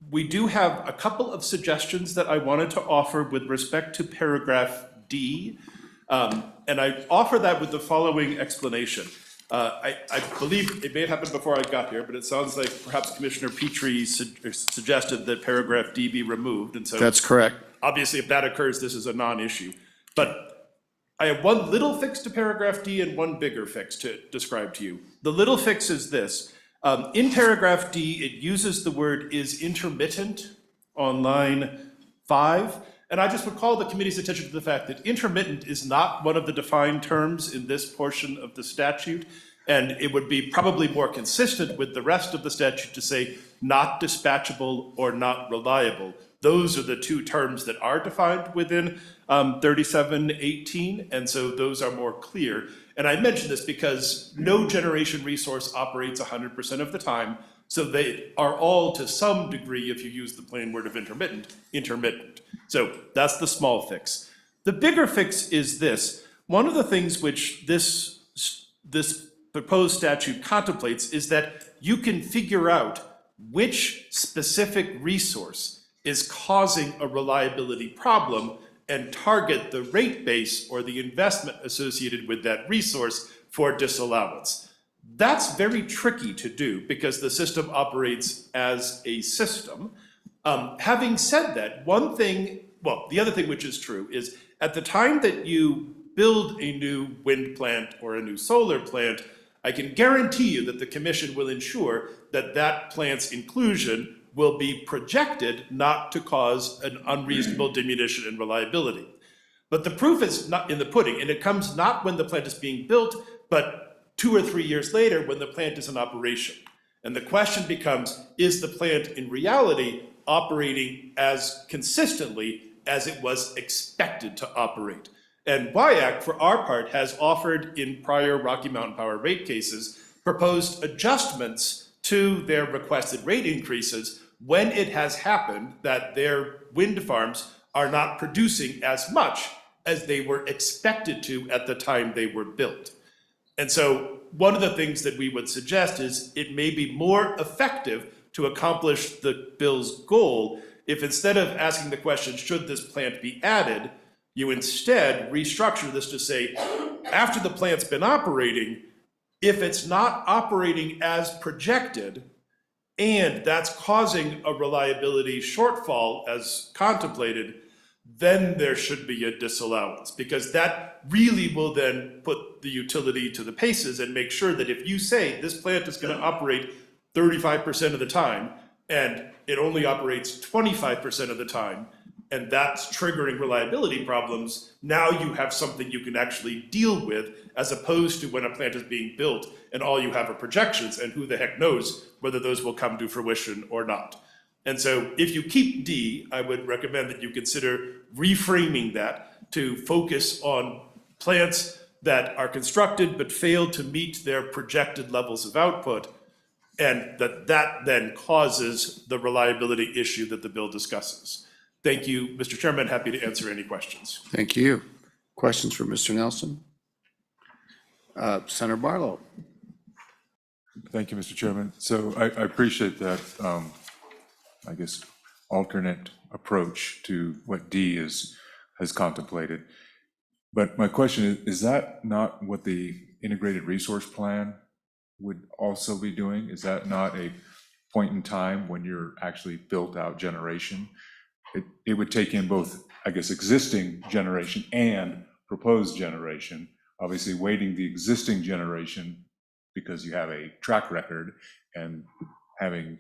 we do have a couple of suggestions that I wanted to offer with respect to paragraph D. And I offer that with the following explanation. I believe it may have happened before I got here, but it sounds like perhaps Commissioner Petrie suggested that paragraph D be removed, and so. That's correct. Obviously, if that occurs, this is a non-issue. But I have one little fix to paragraph D and one bigger fix to describe to you. The little fix is this. In paragraph D, it uses the word "is intermittent" on line 5. And I just would call the committee's attention to the fact that intermittent is not one of the defined terms in this portion of the statute. And it would be probably more consistent with the rest of the statute to say not dispatchable or not reliable. Those are the two terms that are defined within 3718, and so those are more clear. And I mention this because no generation resource operates 100% of the time, so they are all to some degree, if you use the plain word of intermittent. So that's the small fix. The bigger fix is this. One of the things which this proposed statute contemplates is that you can figure out which specific resource is causing a reliability problem and target the rate base or the investment associated with that resource for disallowance. That's very tricky to do because the system operates as a system. Having said that, one thing, well, the other thing which is true is at the time that you build a new wind plant or a new solar plant, I can guarantee you that the commission will ensure that that plant's inclusion will be projected not to cause an unreasonable diminution in reliability. But the proof is not in the pudding, and it comes not when the plant is being built, but 2 or 3 years later when the plant is in operation. And the question becomes, is the plant in reality operating as consistently as it was expected to operate? And WIAC, for our part, has offered in prior Rocky Mountain Power rate cases, proposed adjustments to their requested rate increases when it has happened that their wind farms are not producing as much as they were expected to at the time they were built. And so one of the things that we would suggest is it may be more effective to accomplish the bill's goal if instead of asking the question, should this plant be added, you instead restructure this to say, after the plant's been operating, if it's not operating as projected, and that's causing a reliability shortfall as contemplated, then there should be a disallowance, because that really will then put the utility to the paces and make sure that if you say this plant is going to operate 35% of the time, and it only operates 25% of the time, and that's triggering reliability problems, now you have something you can actually deal with, as opposed to when a plant is being built and all you have are projections, and who the heck knows whether those will come to fruition or not. And so if you keep D, I would recommend that you consider reframing that to focus on plants that are constructed but fail to meet their projected levels of output, and that then causes the reliability issue that the bill discusses. Thank you, Mr. Chairman. Happy to answer any questions. Thank you. Questions for Mr. Nelson? Senator Barlow. Thank you, Mr. Chairman. So I appreciate that, I guess, alternate approach to what D has contemplated. But my question is that not what the integrated resource plan would also be doing? Is that not a point in time when you're actually built out generation? It would take in both, I guess, existing generation and proposed generation, obviously weighting the existing generation because you have a track record and having,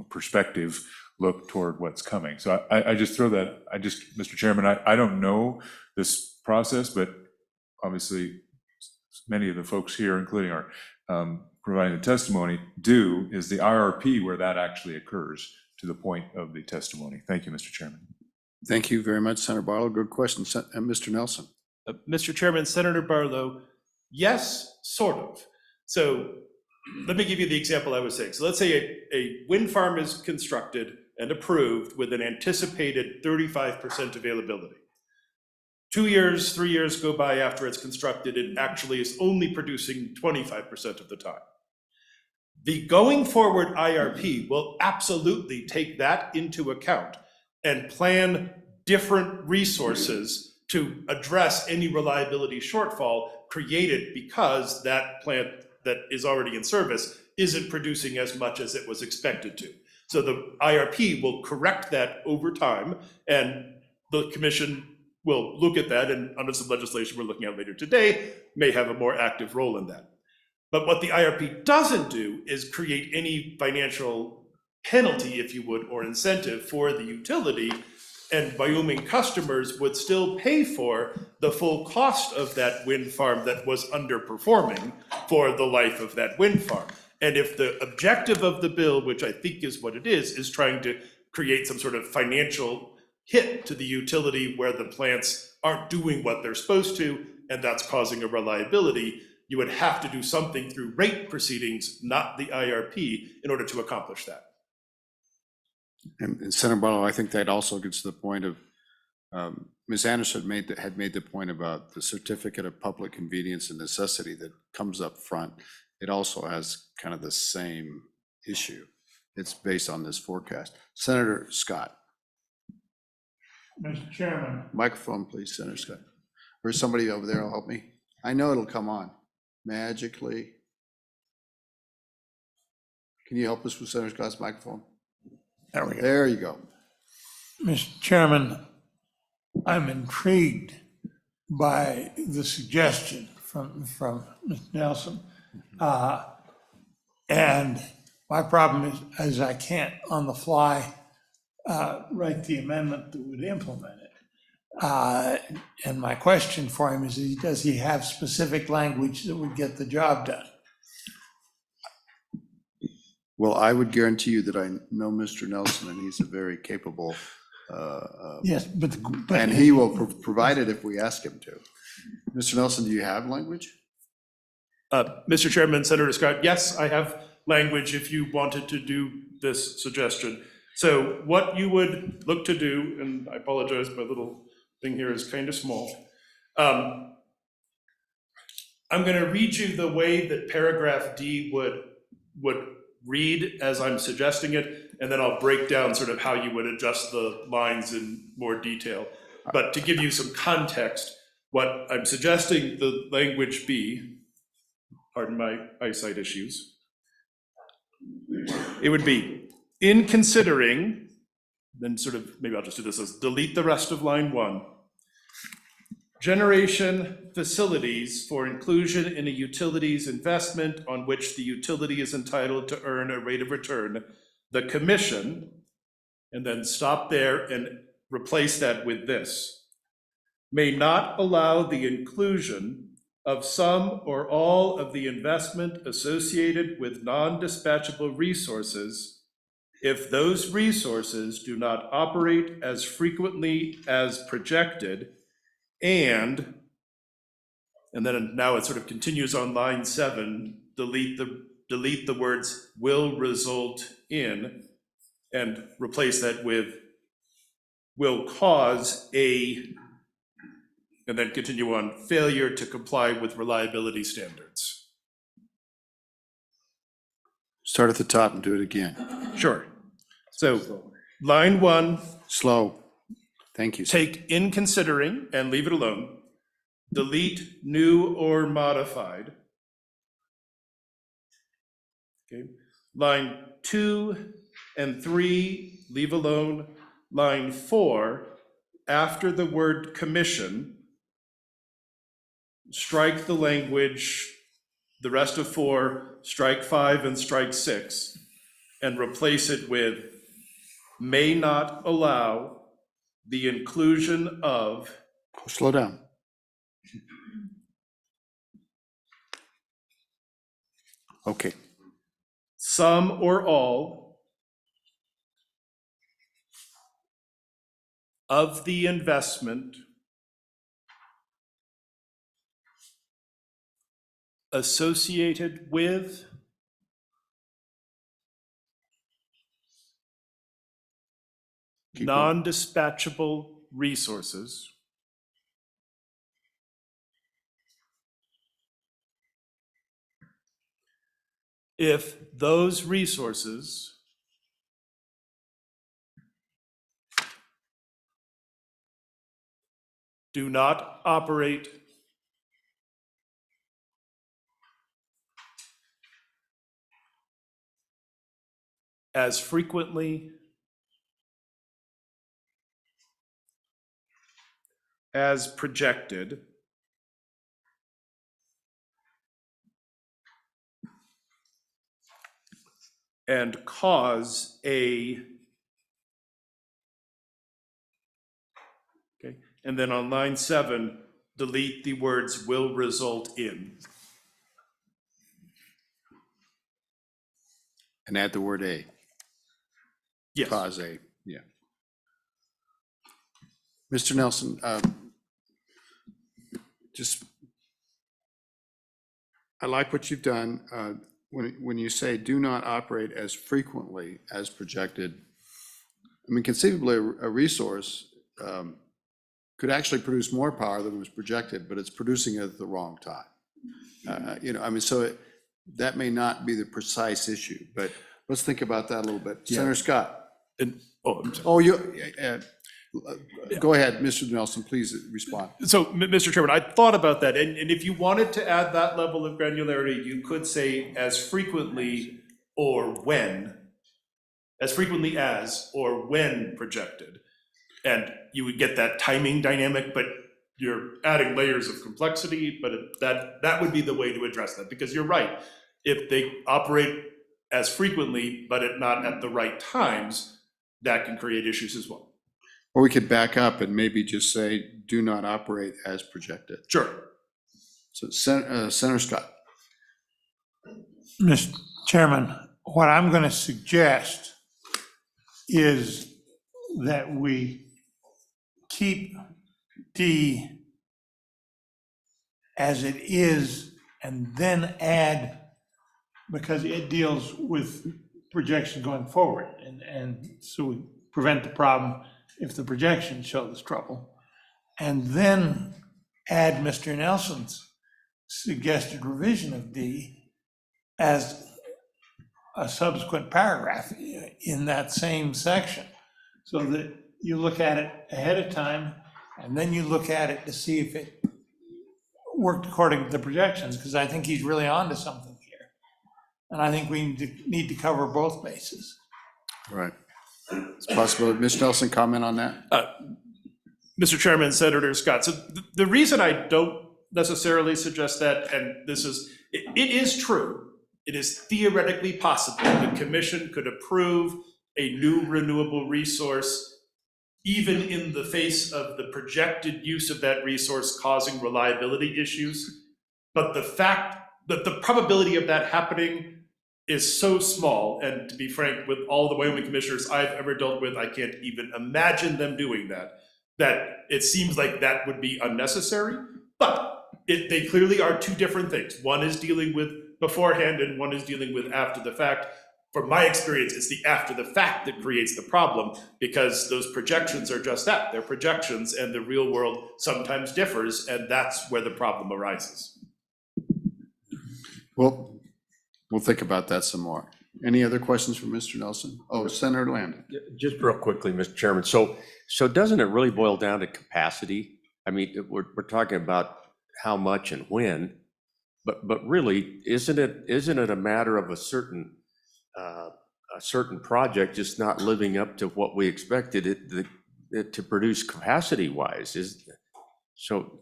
perspective look toward what's coming. So I just throw that, Mr. Chairman, I don't know this process, but obviously many of the folks here, including our providing the testimony, is the IRP where that actually occurs to the point of the testimony. Thank you, Mr. Chairman. Thank you very much, Senator Barlow. Good question. Mr. Nelson. Mr. Chairman, Senator Barlow, yes, sort of. So let me give you the example I was saying. So let's say a wind farm is constructed and approved with an anticipated 35% availability. 2 years, 3 years go by after it's constructed, it actually is only producing 25% of the time. The going forward IRP will absolutely take that into account and plan different resources to address any reliability shortfall created because that plant that is already in service isn't producing as much as it was expected to. So the IRP will correct that over time, and the commission will look at that, and under some legislation we're looking at later today, may have a more active role in that. But what the IRP doesn't do is create any financial penalty, if you would, or incentive for the utility, and Wyoming customers would still pay for the full cost of that wind farm that was underperforming for the life of that wind farm. And if the objective of the bill, which I think is what it is trying to create some sort of financial hit to the utility where the plants aren't doing what they're supposed to, and that's causing a reliability, you would have to do something through rate proceedings, not the IRP, in order to accomplish that. And Senator Barlow, I think that also gets to the point of Ms. Anderson had made the point about the certificate of public convenience and necessity that comes up front. It also has kind of the same issue. It's based on this forecast. Senator Scott, Mr. Chairman, microphone, please, Senator Scott. Or somebody over there will help me. I know it'll come on magically. Can you help us with Senator Scott's microphone? there we go. There you go. Mr. Chairman, I'm intrigued by the suggestion from Ms. Nelson. And my problem is I can't on the fly write the amendment that would implement it. And my question for him is, does he have specific language that would get the job done? Well, I would guarantee you that I know Mr. Nelson, and he's a very capable, Yes, but. and he will provide it if we ask him to. Mr. Nelson, do you have language? Mr. Chairman, Senator Scott, yes, I have language if you wanted to do this suggestion. So what you would look to do, and I apologize, my little thing here is kind of small. I'm going to read you the way that paragraph D would read as I'm suggesting it, and then I'll break down sort of how you would adjust the lines in more detail. But to give you some context, what I'm suggesting the language be, pardon my eyesight issues, it would be, in considering, then sort of, maybe I'll just do this as delete the rest of line 1. Generation facilities for inclusion in a utilities investment on which the utility is entitled to earn a rate of return, the commission, and then stop there and replace that with this, may not allow the inclusion of some or all of the investment associated with non-dispatchable resources if those resources do not operate as frequently as projected, and then now it sort of continues on line 7, delete the words will result in, and replace that with will cause a, and then continue on, failure to comply with reliability standards. Start at the top and do it again. Sure. So line 1, Slow. Thank you. take in considering and leave it alone. Delete new or modified. Okay. Line 2 and 3, leave alone. Line 4, after the word commission, strike the language, the rest of 4, strike 5 and strike 6, and replace it with may not allow the inclusion of. Slow down. Okay. Some or all of the investment associated with non-dispatchable resources if those resources do not operate as frequently as projected, and cause a, okay, and then on line 7, delete the words will result in. And add the word a. Yes. Cause a, yeah. Mr. Nelson, I like what you've done. When you say do not operate as frequently as projected, I mean, conceivably, a resource could actually produce more power than was projected, but it's producing it at the wrong time. You know, I mean, so that may not be the precise issue, but let's think about that a little bit. Senator Scott? And, I'm sorry. Oh, go ahead, Mr. Nelson, please respond. So, Mr. Chairman, I thought about that, and if you wanted to add that level of granularity, you could say as frequently or when, as frequently as or when projected. And you would get that timing dynamic, but you're adding layers of complexity, but that would be the way to address that, because you're right. If they operate as frequently, but not at the right times, that can create issues as well. Or we could back up and maybe just say, do not operate as projected. Sure. So Senator Scott. Mr. Chairman, what I'm going to suggest is that we keep D as it is and then add, because it deals with projection going forward. And so we prevent the problem if the projection shows trouble. And then add Mr. Nelson's suggested revision of D as a subsequent paragraph in that same section, so that you look at it ahead of time, and then you look at it to see if it worked according to the projections, because I think he's really onto something here. And I think we need to cover both bases. Right. It's possible. Ms. Nelson, comment on that? Mr. Chairman, Senator Scott, so the reason I don't necessarily suggest that, and this is, it is true, it is theoretically possible the commission could approve a new renewable resource even in the face of the projected use of that resource causing reliability issues. But the fact that the probability of that happening is so small, and to be frank, with all the Wyoming commissioners I've ever dealt with, I can't even imagine them doing that, that it seems like that would be unnecessary. But they clearly are two different things. One is dealing with beforehand and one is dealing with after the fact. From my experience, it's the after the fact that creates the problem, because those projections are just that. They're projections, and the real world sometimes differs, and that's where the problem arises. Well, we'll think about that some more. Any other questions for Mr. Nelson? Oh, Senator Landon. Just real quickly, Mr. Chairman. So doesn't it really boil down to capacity? I mean, we're talking about how much and when, but really, isn't it a matter of a certain project just not living up to what we expected it to produce capacity-wise? So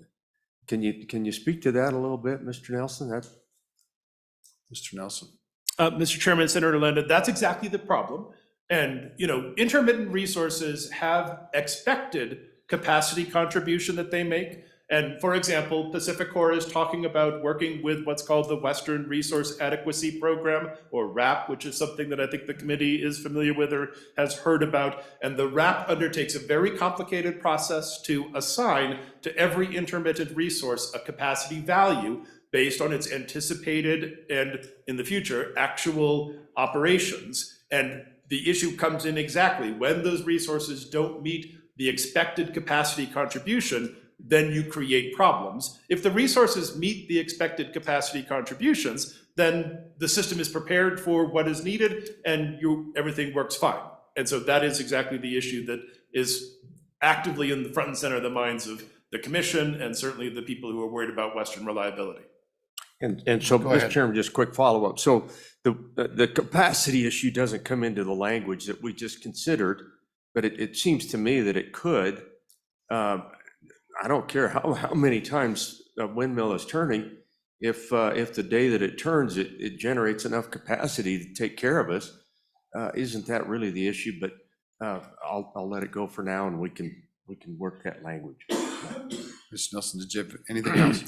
can you speak to that a little bit, Mr. Nelson? Mr. Nelson. Mr. Chairman, Senator Landon, that's exactly the problem. And, intermittent resources have expected capacity contribution that they make. And for example, PacifiCorp is talking about working with what's called the Western Resource Adequacy Program, or WRAP, which is something that I think the committee is familiar with or has heard about. And the WRAP undertakes a very complicated process to assign to every intermittent resource a capacity value based on its anticipated and, in the future, actual operations. And the issue comes in exactly when those resources don't meet the expected capacity contribution, then you create problems. If the resources meet the expected capacity contributions, then the system is prepared for what is needed and everything works fine. And so that is exactly the issue that is actively in the front and center of the minds of the commission and certainly the people who are worried about Western reliability. And so, Mr. Chairman, just quick follow-up. So the capacity issue doesn't come into the language that we just considered, but it seems to me that it could. I don't care how many times a windmill is turning, if the day that it turns, it generates enough capacity to take care of us. Isn't that really the issue? But I'll let it go for now, and we can work that language. Mr. Nelson, did you have anything else?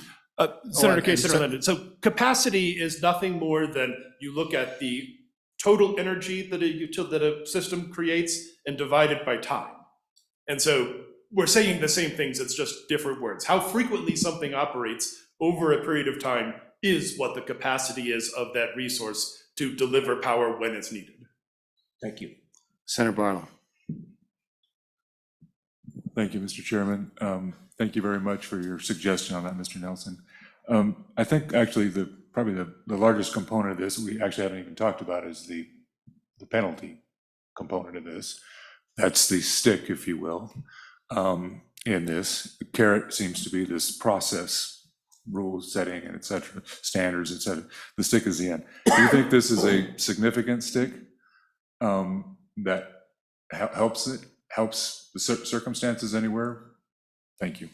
Senator Kaye, Senator Landon. So capacity is nothing more than you look at the total energy that a system creates and divide it by time. And so we're saying the same things, it's just different words. How frequently something operates over a period of time is what the capacity is of that resource to deliver power when it's needed. Thank you. Senator Barlow. Thank you, Mr. Chairman. Thank you very much for your suggestion on that, Mr. Nelson. I think actually probably the largest component of this, we actually haven't even talked about, is the penalty component of this. That's the stick, if you will, in this. The carrot seems to be this process, rules setting, and et cetera, standards, et cetera. The stick is the end. Do you think this is a significant stick that helps the circumstances anywhere? Thank you.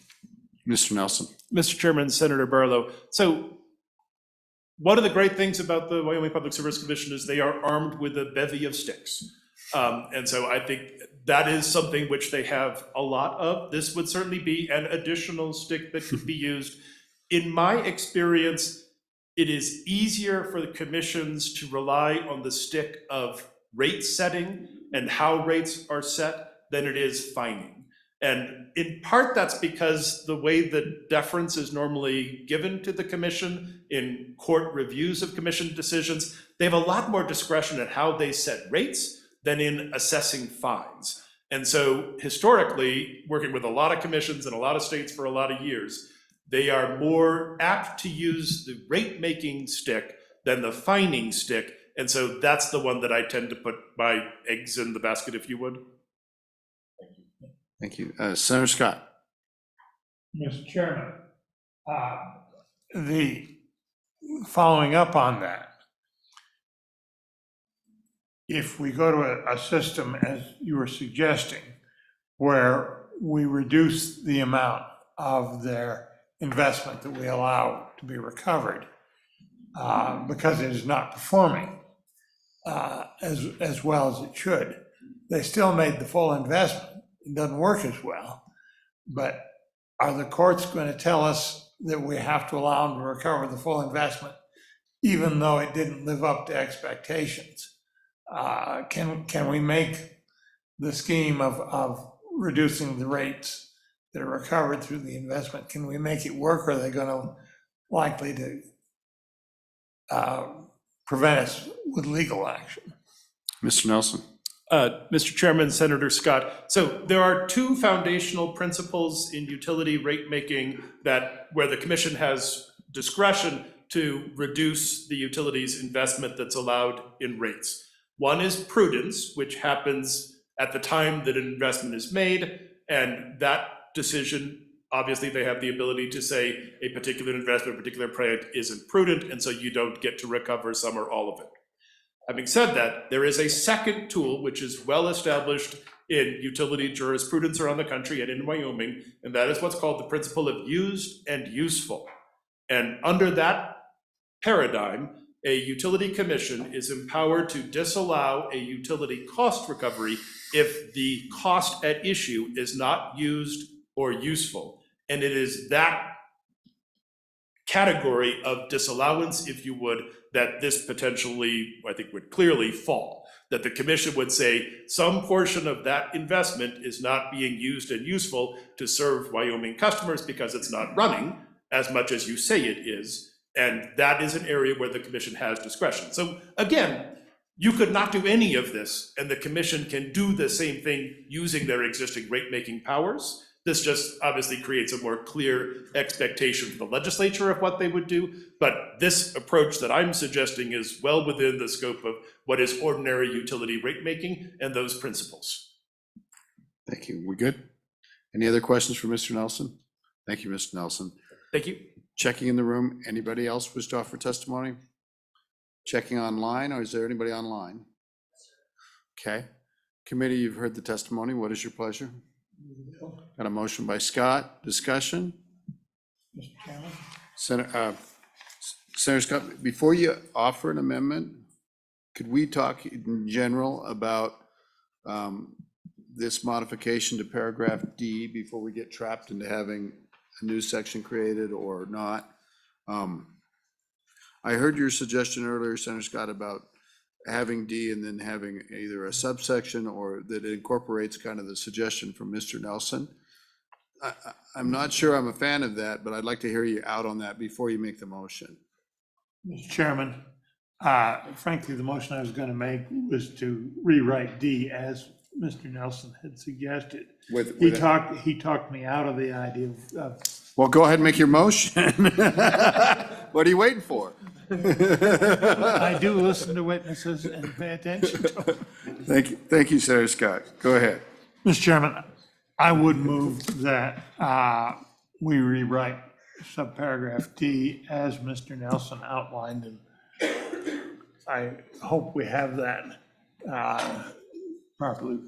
Mr. Nelson. Mr. Chairman, Senator Barlow. So one of the great things about the Wyoming Public Service Commission is they are armed with a bevy of sticks. And so I think that is something which they have a lot of. This would certainly be an additional stick that could be used. In my experience, it is easier for the commissions to rely on the stick of rate setting and how rates are set than it is fining. And in part, that's because the way that deference is normally given to the commission in court reviews of commission decisions, they have a lot more discretion at how they set rates than in assessing fines. And so historically, working with a lot of commissions in a lot of states for a lot of years, they are more apt to use the rate-making stick than the fining stick. And so that's the one that I tend to put my eggs in the basket, if you would. Thank you. Senator Scott. Mr. Chairman, following up on that, if we go to a system, as you were suggesting, where we reduce the amount of their investment that we allow to be recovered because it is not performing as well as it should, they still made the full investment. It doesn't work as well, but are the courts going to tell us that we have to allow them to recover the full investment, even though it didn't live up to expectations? Can we make the scheme of reducing the rates that are recovered through the investment, can we make it work, or are they going to likely to prevent us with legal action? Mr. Nelson. Mr. Chairman, Senator Scott. So there are two foundational principles in utility rate making where the commission has discretion to reduce the utility's investment that's allowed in rates. One is prudence, which happens at the time that an investment is made, and that decision, obviously they have the ability to say a particular investment, a particular project isn't prudent, and so you don't get to recover some or all of it. Having said that, there is a second tool which is well established in utility jurisprudence around the country and in Wyoming, and that is what's called the principle of used and useful. And under that paradigm, a utility commission is empowered to disallow a utility cost recovery if the cost at issue is not used or useful. And it is that category of disallowance, if you would, that this potentially, I think, would clearly fall. That the commission would say some portion of that investment is not being used and useful to serve Wyoming customers because it's not running as much as you say it is. And that is an area where the commission has discretion. So again, you could not do any of this, and the commission can do the same thing using their existing rate-making powers. This just obviously creates a more clear expectation for the legislature of what they would do. But this approach that I'm suggesting is well within the scope of what is ordinary utility rate-making and those principles. Thank you. We good? Any other questions for Mr. Nelson? Thank you, Mr. Nelson. Thank you. Checking in the room. Anybody else wish to offer testimony? Checking online, or is there anybody online? Okay. Committee, you've heard the testimony. What is your pleasure? Got a motion by Scott. Discussion? Mr. Chairman? Senator Scott, before you offer an amendment, could we talk in general about this modification to paragraph D before we get trapped into having a new section created or not? I heard your suggestion earlier, Senator Scott, about having D and then having either a subsection or that it incorporates kind of the suggestion from Mr. Nelson. I'm not sure I'm a fan of that, but I'd like to hear you out on that before you make the motion. Mr. Chairman, frankly, the motion I was going to make was to rewrite D as Mr. Nelson had suggested. With- He with- talked me out of the idea of Well, go ahead and make your motion. What are you waiting for? I do listen to witnesses and pay attention to them. Thank you, Senator Scott. Go ahead. Mr. Chairman, I would move that we rewrite subparagraph D as Mr. Nelson outlined, and I hope we have that properly.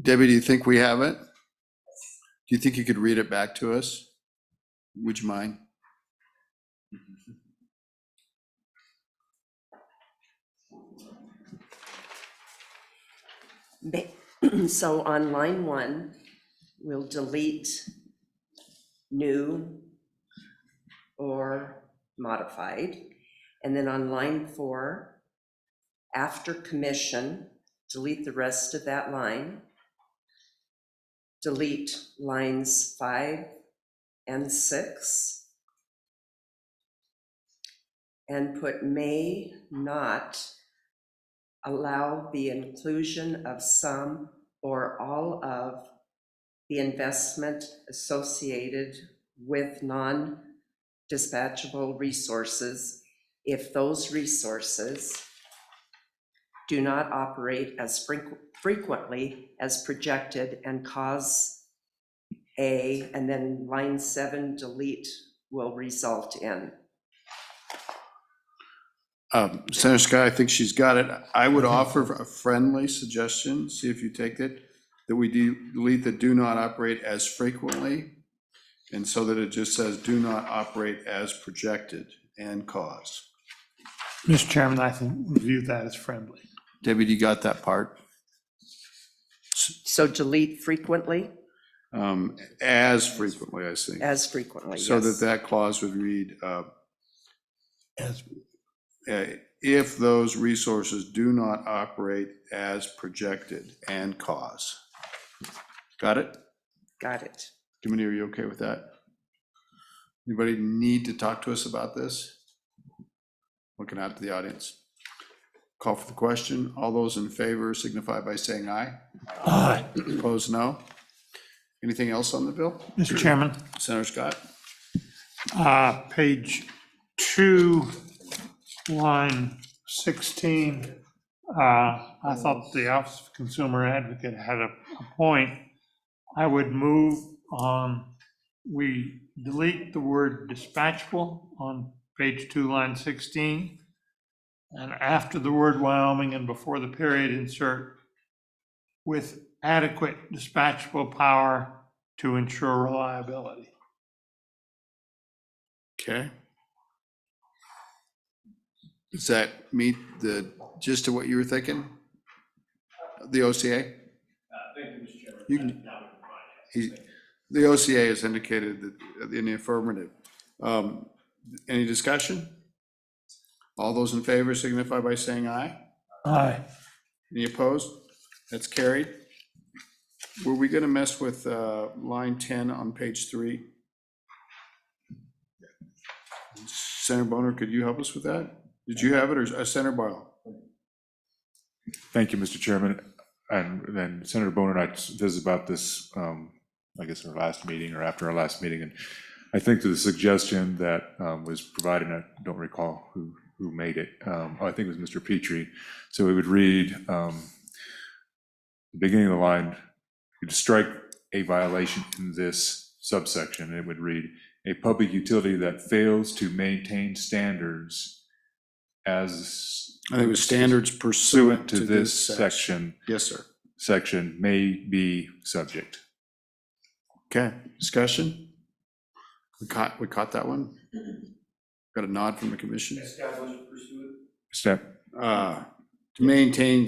Debbie, do you think we have it? Do you think you could read it back to us? Would you mind? So on line 1, we'll delete new or modified. And then on line 4, after commission, delete the rest of that line. Delete lines 5 and 6. And put may not allow the inclusion of some or all of the investment associated with non-dispatchable resources if those resources do not operate as frequently as projected and cause and then line 7, delete, will result in. Senator Scott, I think she's got it. I would offer a friendly suggestion, see if you take it, that we delete the do not operate as frequently, and so that it just says do not operate as projected and cause. Mr. Chairman, I think we view that as friendly. Debbie, do you got that part? So delete frequently, As frequently, I think. as frequently, So yes. that clause would read, As if those resources do not operate as projected and cause. Got it? Got it. Jiminy, are you okay with that? Anybody need to talk to us about this? Looking out to the audience. Call for the question. All those in favor signify by saying aye. Aye. Opposed, no. Anything else on the bill? Mr. Chairman, Senator Scott? page 2, line 16, I thought the Office of Consumer Advocate had a point. I would move on, we delete the word dispatchable on page 2, line 16. And after the word Wyoming and before the period, insert with adequate dispatchable power to ensure reliability. Okay. Does that meet the gist of what you were thinking? The OCA? Thank you, Mr. Chairman. You can- The OCA has indicated that in the affirmative. Any discussion? All those in favor signify by saying aye. Aye. Any opposed? That's carried. Were we gonna mess with line 10 on page 3? Senator Boner, could you help us with that? Did you have it, or Senator Barlow? Thank you, Mr. Chairman. And then Senator Boner and I visited about this, I guess, in our last meeting or after our last meeting. And I think to the suggestion that was provided, I don't recall who made it. I think it was Mr. Petrie. So we would read the beginning of the line, you'd strike a violation in this subsection, and it would read, a public utility that fails to maintain standards as I think it was standards pursuant to this section. Yes, sir. Section may be subject. Okay, discussion? We caught that one? Got a nod from the commission? Step, To maintain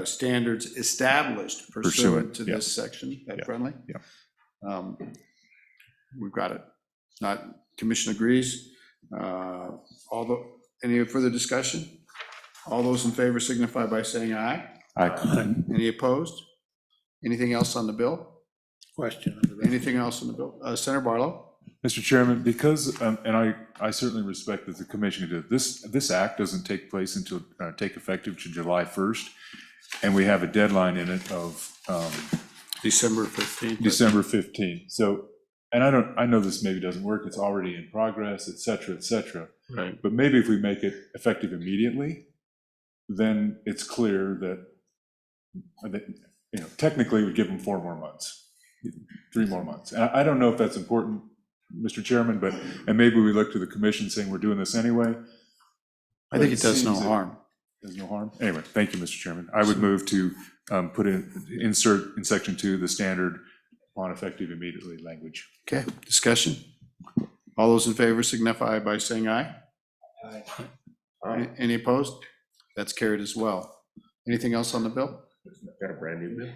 standards established pursuant to yeah. this section. That Yeah. friendly? Yeah. We've got it. Commission agrees. Any further discussion? All those in favor signify by saying aye. Aye. Any opposed? Anything else on the bill? Question. Anything else on the bill? Senator Barlow? Mr. Chairman, because, and I certainly respect that the commission did, this act doesn't take effective to July 1st. and we have a deadline in it of December 15th. December 15th. So, and I know this maybe doesn't work, it's already in progress, et cetera, et cetera. Right. But maybe if we make it effective immediately, then it's clear that, technically we give them 4 more months, 3 more months. And I don't know if that's important, Mr. Chairman, and maybe we look to the commission saying we're doing this anyway. I think it does no seems that harm. There's no harm. Anyway, thank you, Mr. Chairman. I would move to insert in section 2 the standard upon effective immediately language. Okay, discussion? All those in favor signify by saying aye. Aye. Any opposed? That's carried as well. Anything else on the bill? Got a brand new bill.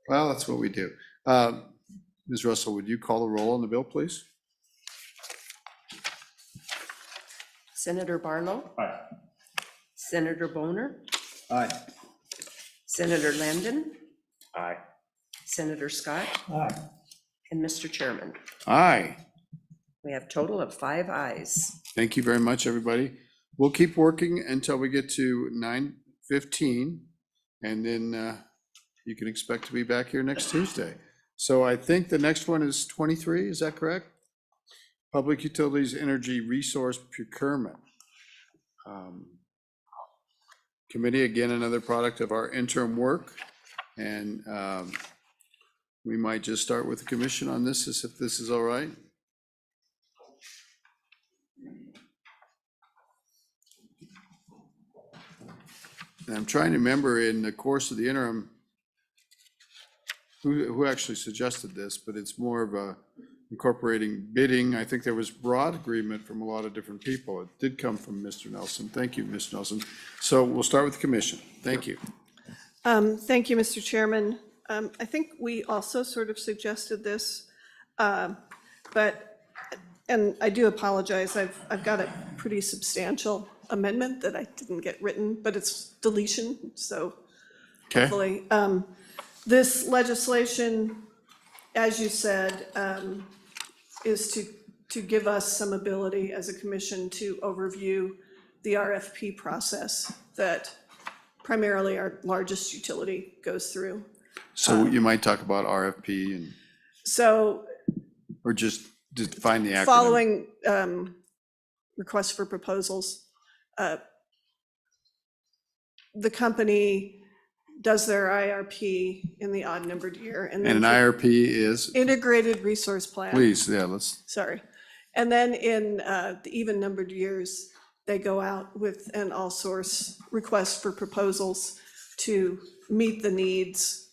Well, that's what we do. Ms. Russell, would you call the roll on the bill, please? Senator Barlow? Aye. Senator Boner? Aye. Senator Landon? Aye. Senator Scott? Aye. And Mr. Chairman, Aye. we have total of 5 ayes. Thank you very much, everybody. We'll keep working until we get to 9:15, and then you can expect to be back here next Tuesday. So I think the next one is 23, is that correct? Public Utilities Energy Resource Procurement. Committee, again, another product of our interim work, and we might just start with the commission on this, if this is all right. And I'm trying to remember in the course of the interim, who actually suggested this, but it's more of a incorporating bidding. I think there was broad agreement from a lot of different people. It did come from Mr. Nelson. Thank you, Mr. Nelson. So we'll start with the commission. Thank you. Thank you, Mr. Chairman. I think we also sort of suggested this, but, and I do apologize, I've got a pretty substantial amendment that I didn't get written, but it's deletion, so Okay, hopefully. This legislation, as you said, is to give us some ability as a commission to overview the RFP process that primarily our largest utility goes through. so you might talk about RFP and, So or just define the acronym. following requests for proposals, the company does their IRP in the odd numbered year. And an IRP is, Integrated resource plan. please, yeah, let's, Sorry. And then in the even numbered years, they go out with an all source request for proposals to meet the needs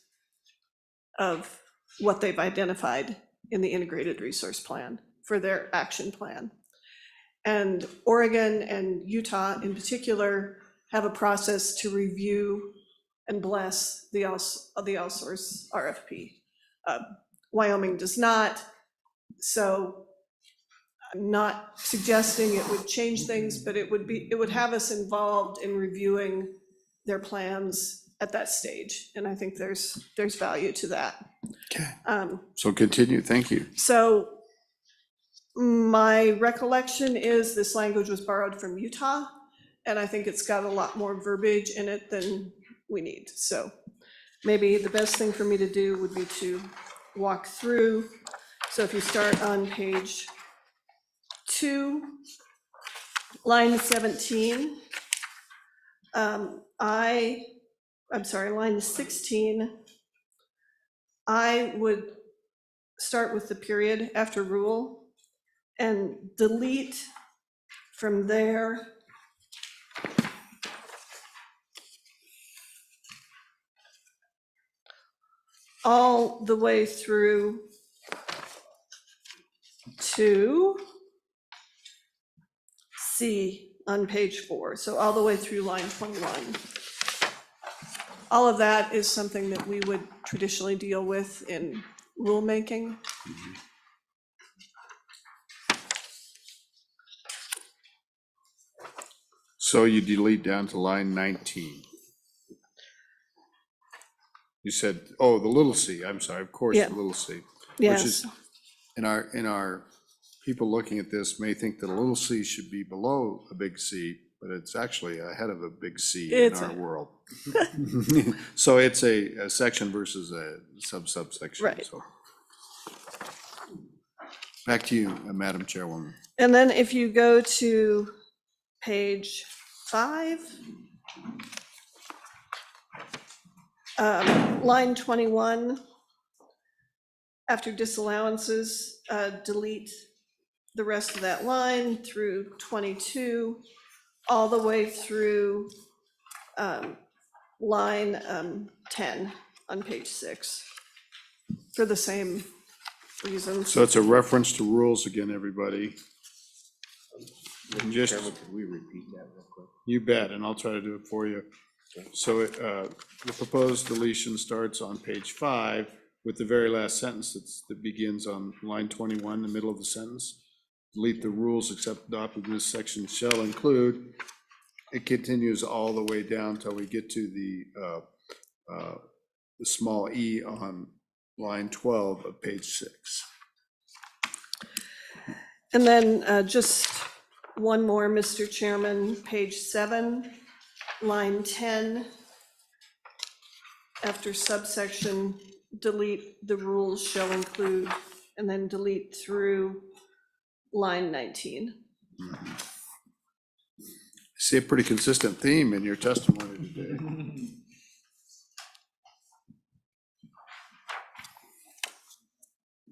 of what they've identified in the integrated resource plan for their action plan. And Oregon and Utah in particular have a process to review and bless the all source RFP. Wyoming does not, so I'm not suggesting it would change things, but it would have us involved in reviewing their plans at that stage. And I think there's value to that. okay. So continue, thank you. So my recollection is this language was borrowed from Utah, and I think it's got a lot more verbiage in it than we need. So maybe the best thing for me to do would be to walk through. So if you start on page 2, line 17, I'm sorry, line 16, I would start with the period after rule and delete from there all the way through to C on page 4, so all the way through line 21. All of that is something that we would traditionally deal with in rulemaking. So you delete down to line 19. You said, oh, the little c, I'm sorry, of course, Yeah. the little c. Which Yes, is, in our people looking at this may think that a little c should be below a big C, but it's actually ahead of a big C in It's our a- world. So it's a section versus a subsection. Right. So. Back to you, Madam Chairwoman. And then if you go to page 5, line 21, after disallowances, delete the rest of that line through 22, all the way through line 10 on page 6, for the same reasons. So it's a reference to rules again, everybody. And just, Could we repeat that real quick? you bet, and I'll try to do it for you. So the proposed deletion starts on page 5 with the very last sentence that begins on line 21, the middle of the sentence. Delete the rules except adopted in this section shall include. It continues all the way down till we get to the small e on line 12 of page 6. And then just one more, Mr. Chairman, page 7, line 10, after subsection, delete the rules shall include, and then delete through line 19. See a pretty consistent theme in your testimony today.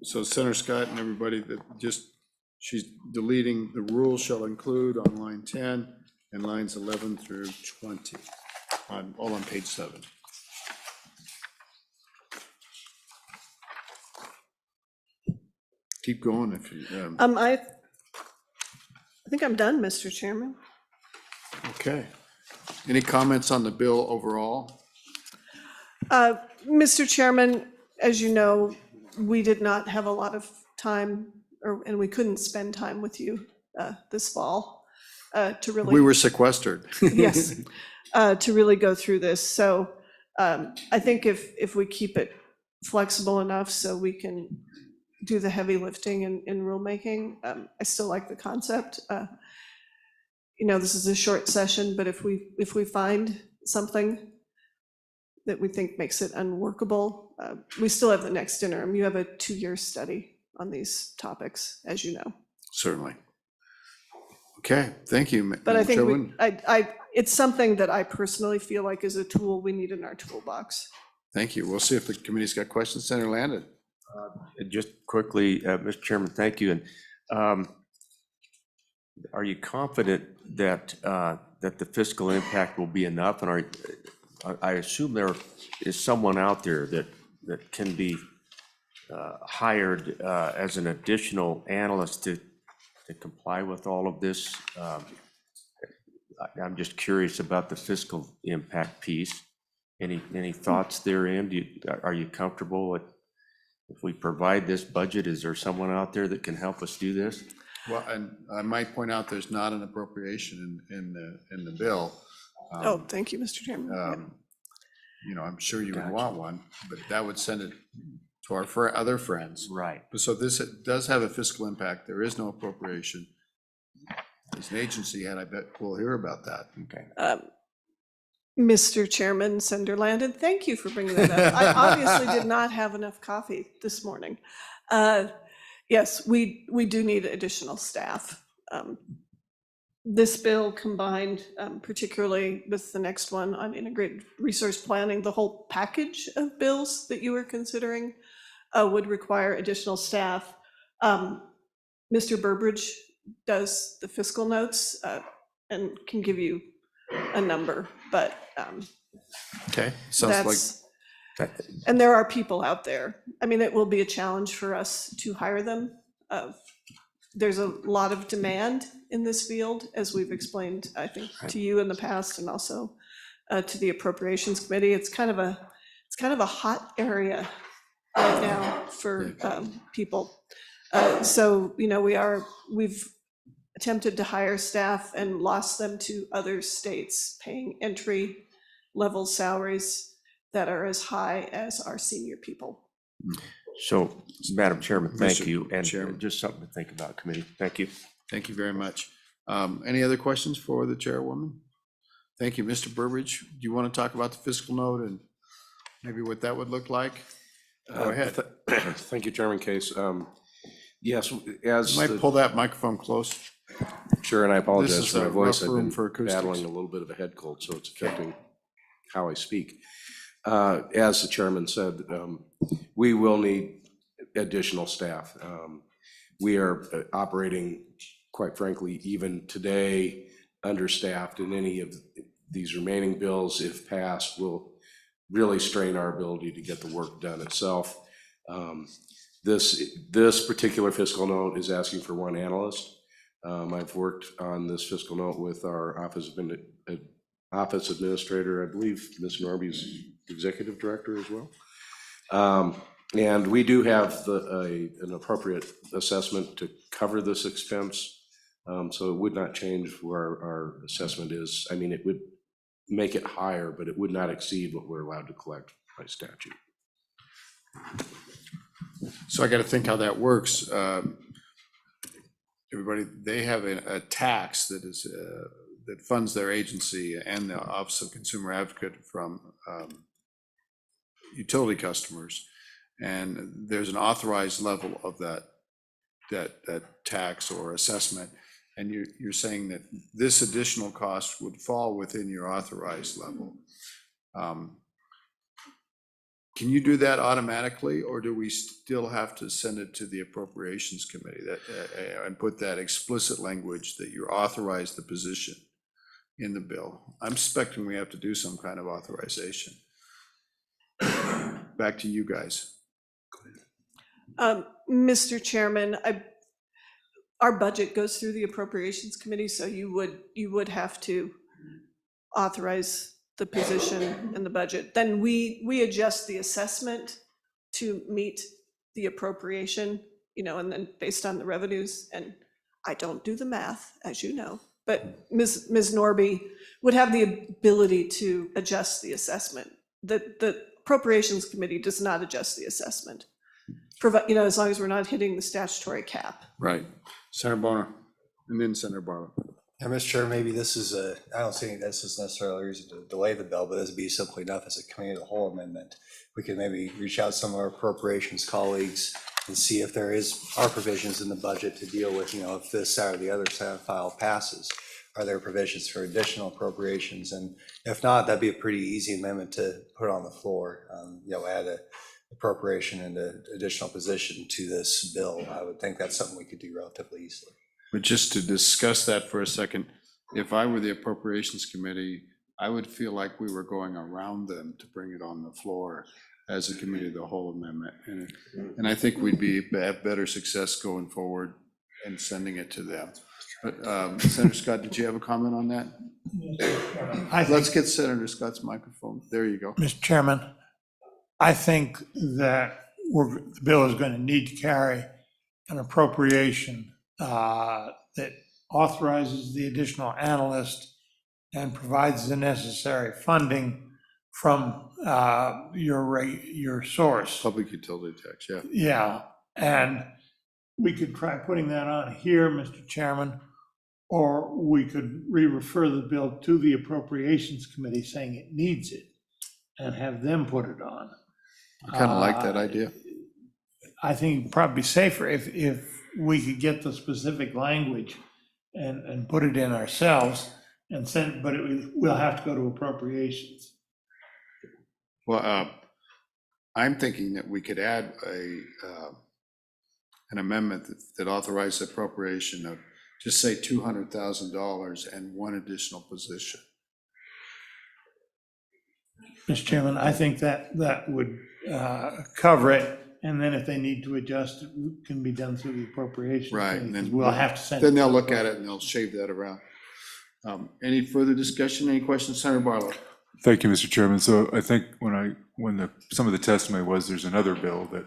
So Senator Scott and everybody, that just, she's deleting the rules shall include on line 10 and lines 11 through 20, all on page 7. Keep going if you, I think I'm done, Mr. Chairman. okay. Any comments on the bill overall? Mr. Chairman, as you know, we did not have a lot of time, and we couldn't spend time with you this fall to really. We were sequestered. Yes, to really go through this. So I think if we keep it flexible enough so we can do the heavy lifting in rulemaking, I still like the concept. This is a short session, but if we find something that we think makes it unworkable, we still have the next interim. You have a 2-year study on these topics, as you know. Certainly. Okay, thank you. But I think Chairwoman. it's something that I personally feel like is a tool we need in our toolbox. Thank you. We'll see if the committee's got questions. Senator Landon. Just quickly, Mr. Chairman, thank you. And are you confident that the fiscal impact will be enough? And I assume there is someone out there that can be hired as an additional analyst to comply with all of this. I'm just curious about the fiscal impact piece. Any thoughts therein? Are you comfortable with, if we provide this budget, is there someone out there that can help us do this? Well, and I might point out, there's not an appropriation in the bill. Oh, thank you, Mr. Chairman. I'm sure you would want one, but that would send it to our other friends. Right. So this does have a fiscal impact. There is no appropriation. As an agency head, I bet we'll hear about that. Okay. Mr. Chairman, Senator Landon, thank you for bringing that up. I obviously did not have enough coffee this morning. Yes, we do need additional staff. This bill combined, particularly with the next one on integrated resource planning, the whole package of bills that you were considering would require additional staff. Mr. Burbridge does the fiscal notes and can give you a number, but Okay, sounds like, and there are people out there. I mean, it will be a challenge for us to hire them. There's a lot of demand in this field, as we've explained, I think, to you in the past, and also to the Appropriations Committee. It's kind of a hot area right now for people. So, we've attempted to hire staff and lost them to other states paying entry-level salaries that are as high as our senior people. So, Madam Chairman, thank Mr. you. And Chairman. just something to think about, committee. Thank you. thank you very much. Any other questions for the chairwoman? Thank you. Mr. Burbidge, do you want to talk about the fiscal note and maybe what that would look like? Go ahead. Thank you, Chairman Case. Yes, as, You might pull that microphone close. sure, and I This apologize is for my a voice. rough I've room been for acoustics. battling a little bit of a head cold, so it's affecting how I speak. As the chairman said, we will need additional staff. We are operating, quite frankly, even today, understaffed, and any of these remaining bills, if passed, will really strain our ability to get the work done itself. This particular fiscal note is asking for one analyst. I've worked on this fiscal note with our office administrator. I believe Ms. Norby's executive director as well. And we do have an appropriate assessment to cover this expense. So it would not change where our assessment is. I mean, it would make it higher, but it would not exceed what we're allowed to collect by statute. So I got to think how that works. Everybody, they have a tax that is, that funds their agency and the Office of Consumer Advocate from utility customers. And there's an authorized level of that tax or assessment. And you're saying that this additional cost would fall within your authorized level. Can you do that automatically, or do we still have to send it to the Appropriations Committee and put that explicit language that you authorize the position in the bill? I'm suspecting we have to do some kind of authorization. Back to you guys. Mr. Chairman, our budget goes through the Appropriations Committee, so you would have to authorize the position in the budget. Then we adjust the assessment to meet the appropriation, and then based on the revenues. And I don't do the math, as you know, but Ms. Norby would have the ability to adjust the assessment. The Appropriations Committee does not adjust the assessment, as long as we're not hitting the statutory cap. Right. Senator Bonner, and then Senator Barlow. And Mr. Chair, maybe this is I don't see this as necessarily a reason to delay the bill, but this would be simply enough as a committee of the whole amendment. We could maybe reach out to some of our appropriations colleagues and see if there are provisions in the budget to deal with, if this or the other Senate file passes. Are there provisions for additional appropriations? And if not, that'd be a pretty easy amendment to put on the floor. Add a appropriation and an additional position to this bill. I would think that's something we could do relatively easily. But just to discuss that for a second, if I were the Appropriations Committee, I would feel like we were going around them to bring it on the floor as a committee of the whole amendment. And I think we'd have better success going forward and sending it to them. But Senator Scott, did you have a comment on that? Let's get Senator Scott's microphone. There you go. Mr. Chairman, I think that the bill is going to need to carry an appropriation that authorizes the additional analyst and provides the necessary funding from your source. Public utility tax, yeah. Yeah, and we could try putting that on here, Mr. Chairman, or we could re-refer the bill to the Appropriations Committee saying it needs it and have them put it on. I kind of like that idea. I think it'd probably be safer if we could get the specific language and put it in ourselves and send, but we'll have to go to appropriations. Well, I'm thinking that we could add an amendment that authorized appropriation of, just say $200,000 and one additional position. Mr. Chairman, I think that would cover it. And then if they need to adjust, it can be done through the appropriations. Right, and then we'll have to send. Then they'll look at it and they'll shave that around. Any further discussion? Any questions, Senator Barlow? Thank you, Mr. Chairman. So I think some of the testimony was there's another bill that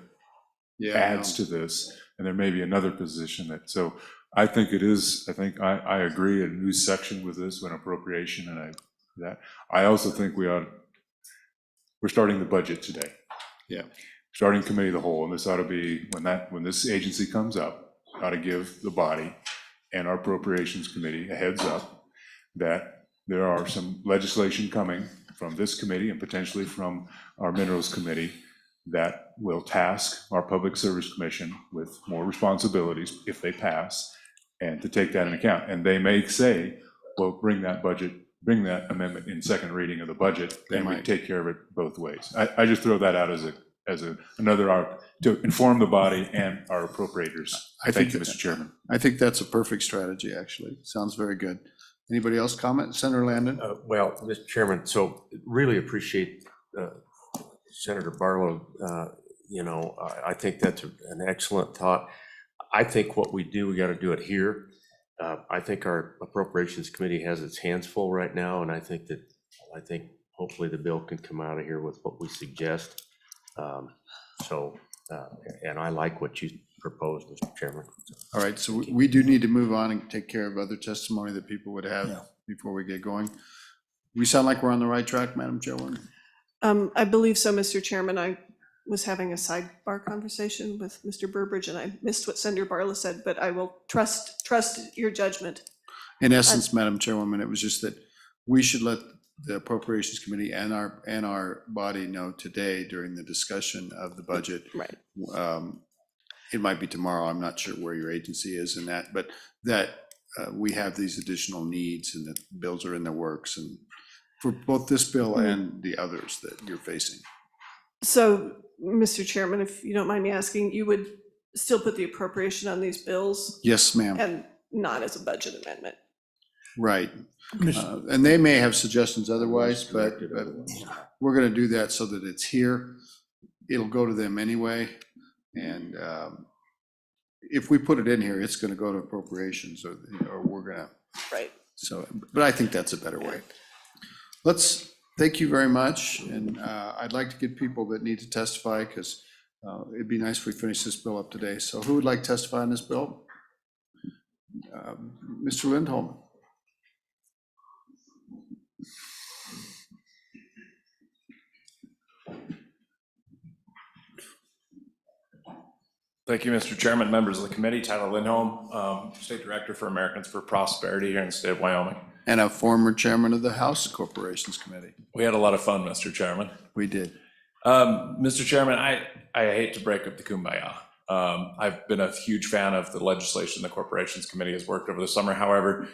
adds to this, and there may be another position so I think I agree, a new section with this, an appropriation, and I also think we're starting the budget today. Yeah. Starting committee of the whole, and this ought to be, when this agency comes up, ought to give the body and our Appropriations Committee a heads up that there are some legislation coming from this committee and potentially from our Minerals Committee that will task our Public Service Commission with more responsibilities if they pass, and to take that into account. And they may say, well, bring that amendment in second reading of the budget, and we take care of it both ways. I just throw that out as another arc to inform the body and our appropriators. Thank you, Mr. Chairman. I think that's a perfect strategy, actually. Sounds very good. Anybody else comment? Senator Landon? Well, Mr. Chairman, so really appreciate Senator Barlow. I think that's an excellent thought. I think what we do, we got to do it here. I think our Appropriations Committee has its hands full right now, and I think hopefully the bill can come out of here with what we suggest. And I like what you proposed, Mr. Chairman. All right, so we do need to move on and take care of other testimony that people would have before we get going. We sound like we're on the right track, Madam Chairwoman? I believe so, Mr. Chairman. I was having a sidebar conversation with Mr. Burbridge, and I missed what Senator Barlow said, but I will trust your judgment. In essence, Madam Chairwoman, it was just that we should let the Appropriations Committee and our body know today during the discussion of the budget. Right. It might be tomorrow, I'm not sure where your agency is in that, but that we have these additional needs and that bills are in the works, and for both this bill and the others that you're facing. So, Mr. Chairman, if you don't mind me asking, you would still put the appropriation on these bills Yes, ma'am. and not as a budget amendment? Right. And they may have suggestions otherwise, but we're going to do that so that it's here. It'll go to them anyway. And if we put it in here, it's going to go to appropriations, or we're going to. Right. So, but I think that's a better way. Thank you very much. And I'd like to get people that need to testify, because it'd be nice if we finish this bill up today. So who would like to testify on this bill? Mr. Lindholm. Thank you, Mr. Chairman, members of the committee. Tyler Lindholm, State Director for Americans for Prosperity here in the state of Wyoming. And a former chairman of the House Corporations Committee. We had a lot of fun, Mr. Chairman. We did. Mr. Chairman, I hate to break up the kumbaya. I've been a huge fan of the legislation the Corporations Committee has worked over the summer. However,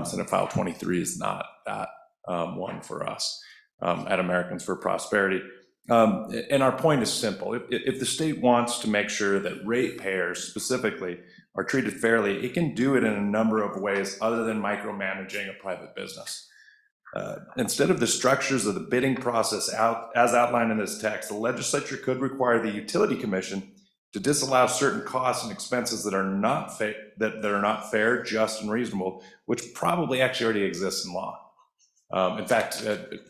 Senate File 23 is not that one for us at Americans for Prosperity. And our point is simple. If the state wants to make sure that ratepayers specifically are treated fairly, it can do it in a number of ways other than micromanaging a private business. Instead of the structures of the bidding process as outlined in this text, the legislature could require the Utility Commission to disallow certain costs and expenses that are not fair, just, and reasonable, which probably actually already exists in law. In fact,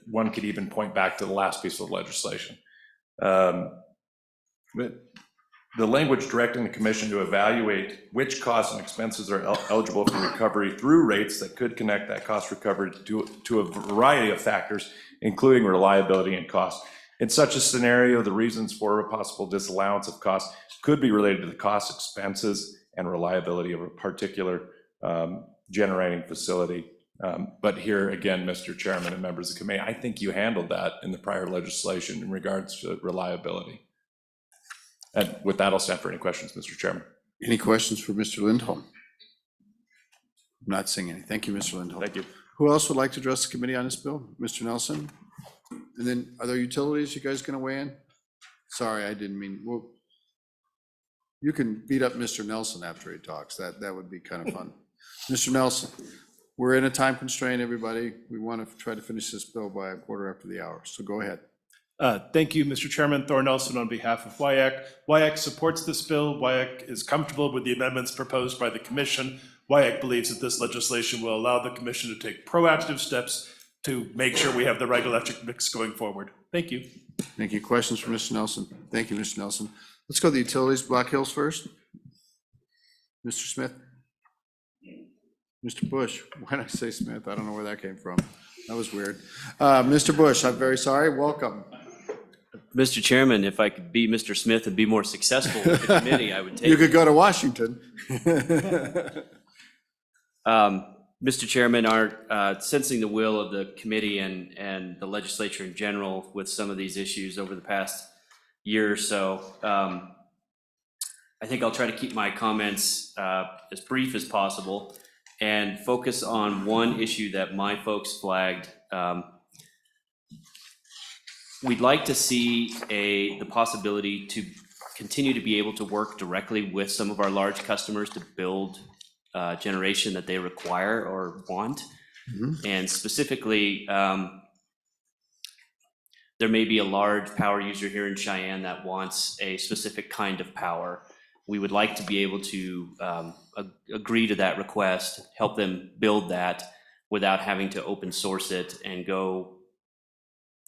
one could even point back to the last piece of legislation. But the language directing the commission to evaluate which costs and expenses are eligible for recovery through rates that could connect that cost recovery to a variety of factors, including reliability and cost. In such a scenario, the reasons for a possible disallowance of costs could be related to the cost, expenses, and reliability of a particular generating facility. But here again, Mr. Chairman and members of the committee, I think you handled that in the prior legislation in regards to reliability. And with that, I'll stand for any questions, Mr. Chairman. Any questions for Mr. Lindholm? I'm not seeing any. Thank you, Mr. Lindholm. Thank you. Who else would like to address the committee on this bill? Mr. Nelson? And then are there utilities you guys going to weigh in? Sorry, I didn't mean, well, you can beat up Mr. Nelson after he talks. That would be kind of fun. Mr. Nelson, we're in a time constraint, everybody. We want to try to finish this bill by 1:15, so go ahead. Thank you, Mr. Chairman. Thor Nelson on behalf of WIAC. WIAC supports this bill. WIAC is comfortable with the amendments proposed by the commission. WIAC believes that this legislation will allow the commission to take proactive steps to make sure we have the right electric mix going forward. Thank you. Thank you. Questions for Mr. Nelson? Thank you, Mr. Nelson. Let's go to the utilities. Black Hills first. Mr. Smith? Mr. Bush, why did I say Smith? I don't know where that came from. That was weird. Mr. Bush, I'm very sorry. Welcome. Mr. Chairman, if I could be Mr. Smith and be more successful with the committee, I would take You it. could go to Washington. Mr. Chairman, our sensing the will of the committee and the legislature in general with some of these issues over the past year or so, I think I'll try to keep my comments as brief as possible and focus on one issue that my folks flagged. We'd like to see the possibility to continue to be able to work directly with some of our large customers to build generation that they require or want. And specifically, there may be a large power user here in Cheyenne that wants a specific kind of power. We would like to be able to agree to that request, help them build that without having to open source it and go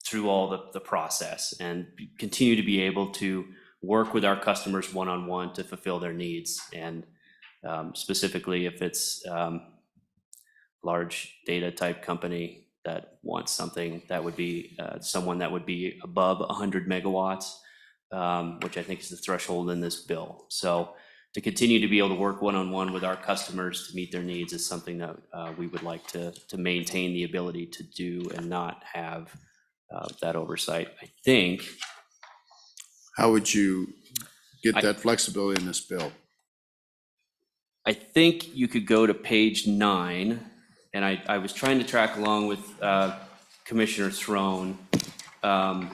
through all the process, and continue to be able to work with our customers one-on-one to fulfill their needs. And specifically, if it's large data type company that wants something that would be someone that would be above 100 megawatts, which I think is the threshold in this bill. So to continue to be able to work one-on-one with our customers to meet their needs is something that we would like to maintain the ability to do and not have that oversight. I think. How would you get that flexibility in this bill? I think you could go to page 9, and I was trying to track along with Commissioner Throne on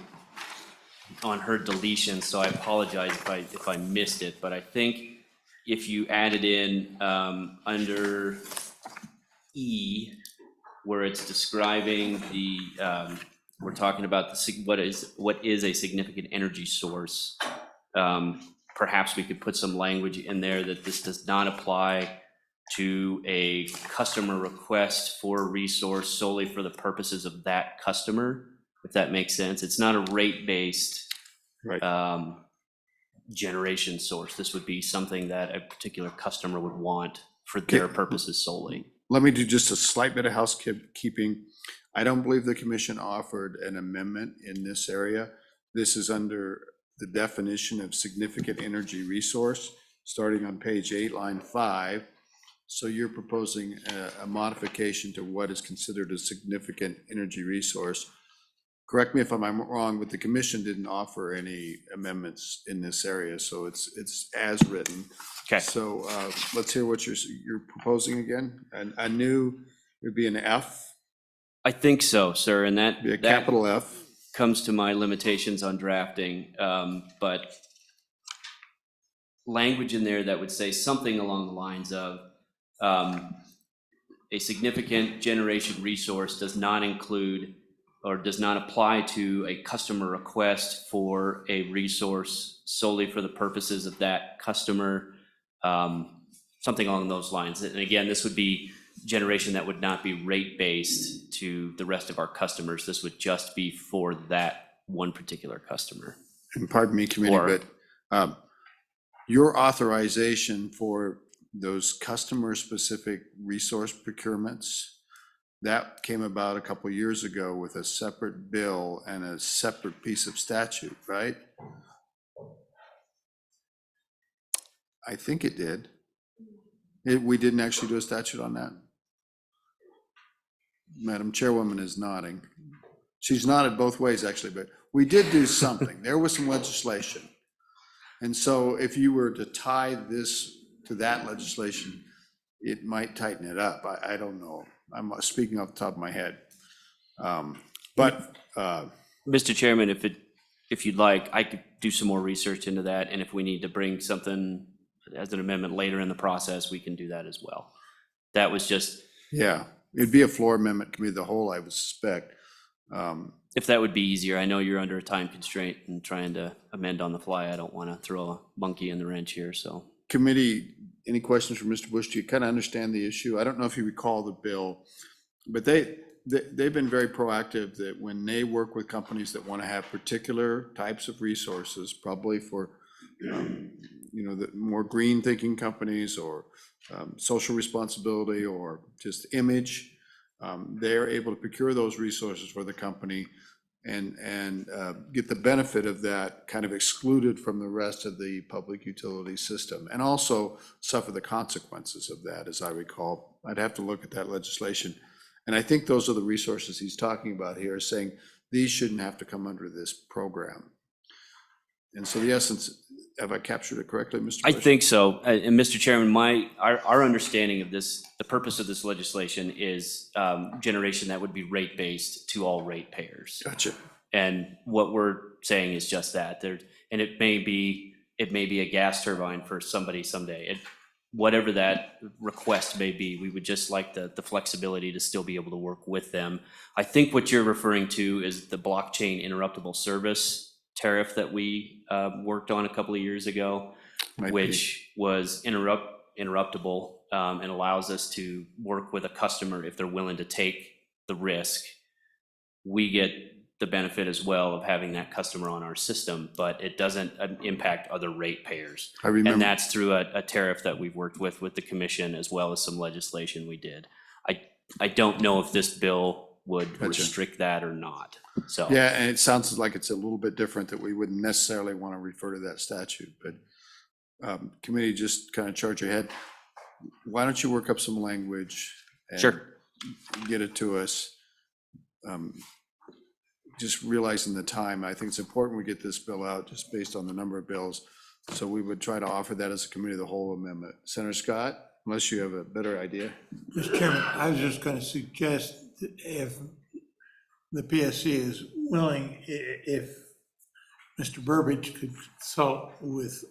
her deletion, so I apologize if I missed it, but I think if you added in under E, where it's describing the we're talking about what is a significant energy source. Perhaps we could put some language in there that this does not apply to a customer request for a resource solely for the purposes of that customer, if that makes sense. It's not a rate-based generation source. This would be something that a particular customer would want for their purposes solely. Let me do just a slight bit of housekeeping. I don't believe the commission offered an amendment in this area. This is under the definition of significant energy resource, starting on page 8, line 5. So you're proposing a modification to what is considered a significant energy resource. Correct me if I'm wrong, but the commission didn't offer any amendments in this area, so it's as written. Okay. So let's hear what you're proposing again. I knew it'd be an F. I think so, sir, and that Be a capital F. comes to my limitations on drafting, but language in there that would say something along the lines of a significant generation resource does not include or does not apply to a customer request for a resource solely for the purposes of that customer, something along those lines. And again, this would be generation that would not be rate-based to the rest of our customers. This would just be for that one particular customer. And pardon me, committee, but your authorization for those customer-specific resource procurements, that came about a couple of years ago with a separate bill and a separate piece of statute, right? I think it did. We didn't actually do a statute on that? Madam Chairwoman is nodding. She's nodded both ways, actually, but we did do something. There was some legislation. And so if you were to tie this to that legislation, it might tighten it up. I don't know. I'm speaking off the top of my head. Mr. Chairman, if you'd like, I could do some more research into that, and if we need to bring something as an amendment later in the process, we can do that as well. That was just. Yeah, it'd be a floor amendment committee of the whole, I would suspect. If that would be easier. I know you're under a time constraint and trying to amend on the fly. I don't want to throw a monkey in the wrench here, so. Committee, any questions for Mr. Bush? Do you kind of understand the issue? I don't know if you recall the bill, but they've been very proactive that when they work with companies that want to have particular types of resources, probably for the more green thinking companies or social responsibility or just image, they're able to procure those resources for the company and get the benefit of that kind of excluded from the rest of the public utility system, and also suffer the consequences of that, as I recall. I'd have to look at that legislation. And I think those are the resources he's talking about here, saying these shouldn't have to come under this program. And so the essence, have I captured it correctly, Mr. I Bush? think so. And Mr. Chairman, our understanding of this, the purpose of this legislation is generation that would be rate-based to all ratepayers. Gotcha. And what we're saying is just that. And it may be a gas turbine for somebody someday. Whatever that request may be, we would just like the flexibility to still be able to work with them. I think what you're referring to is the blockchain interruptible service tariff that we worked on a couple of years ago, which was interruptible and allows us to work with a customer if they're willing to take the risk. We get the benefit as well of having that customer on our system, but it doesn't impact other ratepayers. I remember. And that's through a tariff that we've worked with the commission, as well as some legislation we did. I don't know if this bill would restrict that or not, so. Yeah, and it sounds like it's a little bit different, that we wouldn't necessarily want to refer to that statute, but committee, just kind of charge ahead. Why don't you work up some language? And Sure. get it to us. Just realizing the time, I think it's important we get this bill out just based on the number of bills. So we would try to offer that as a committee of the whole amendment. Senator Scott, unless you have a better idea. Mr. Chairman, I was just going to suggest that if the PSC is willing, if Mr. Burbidge could consult with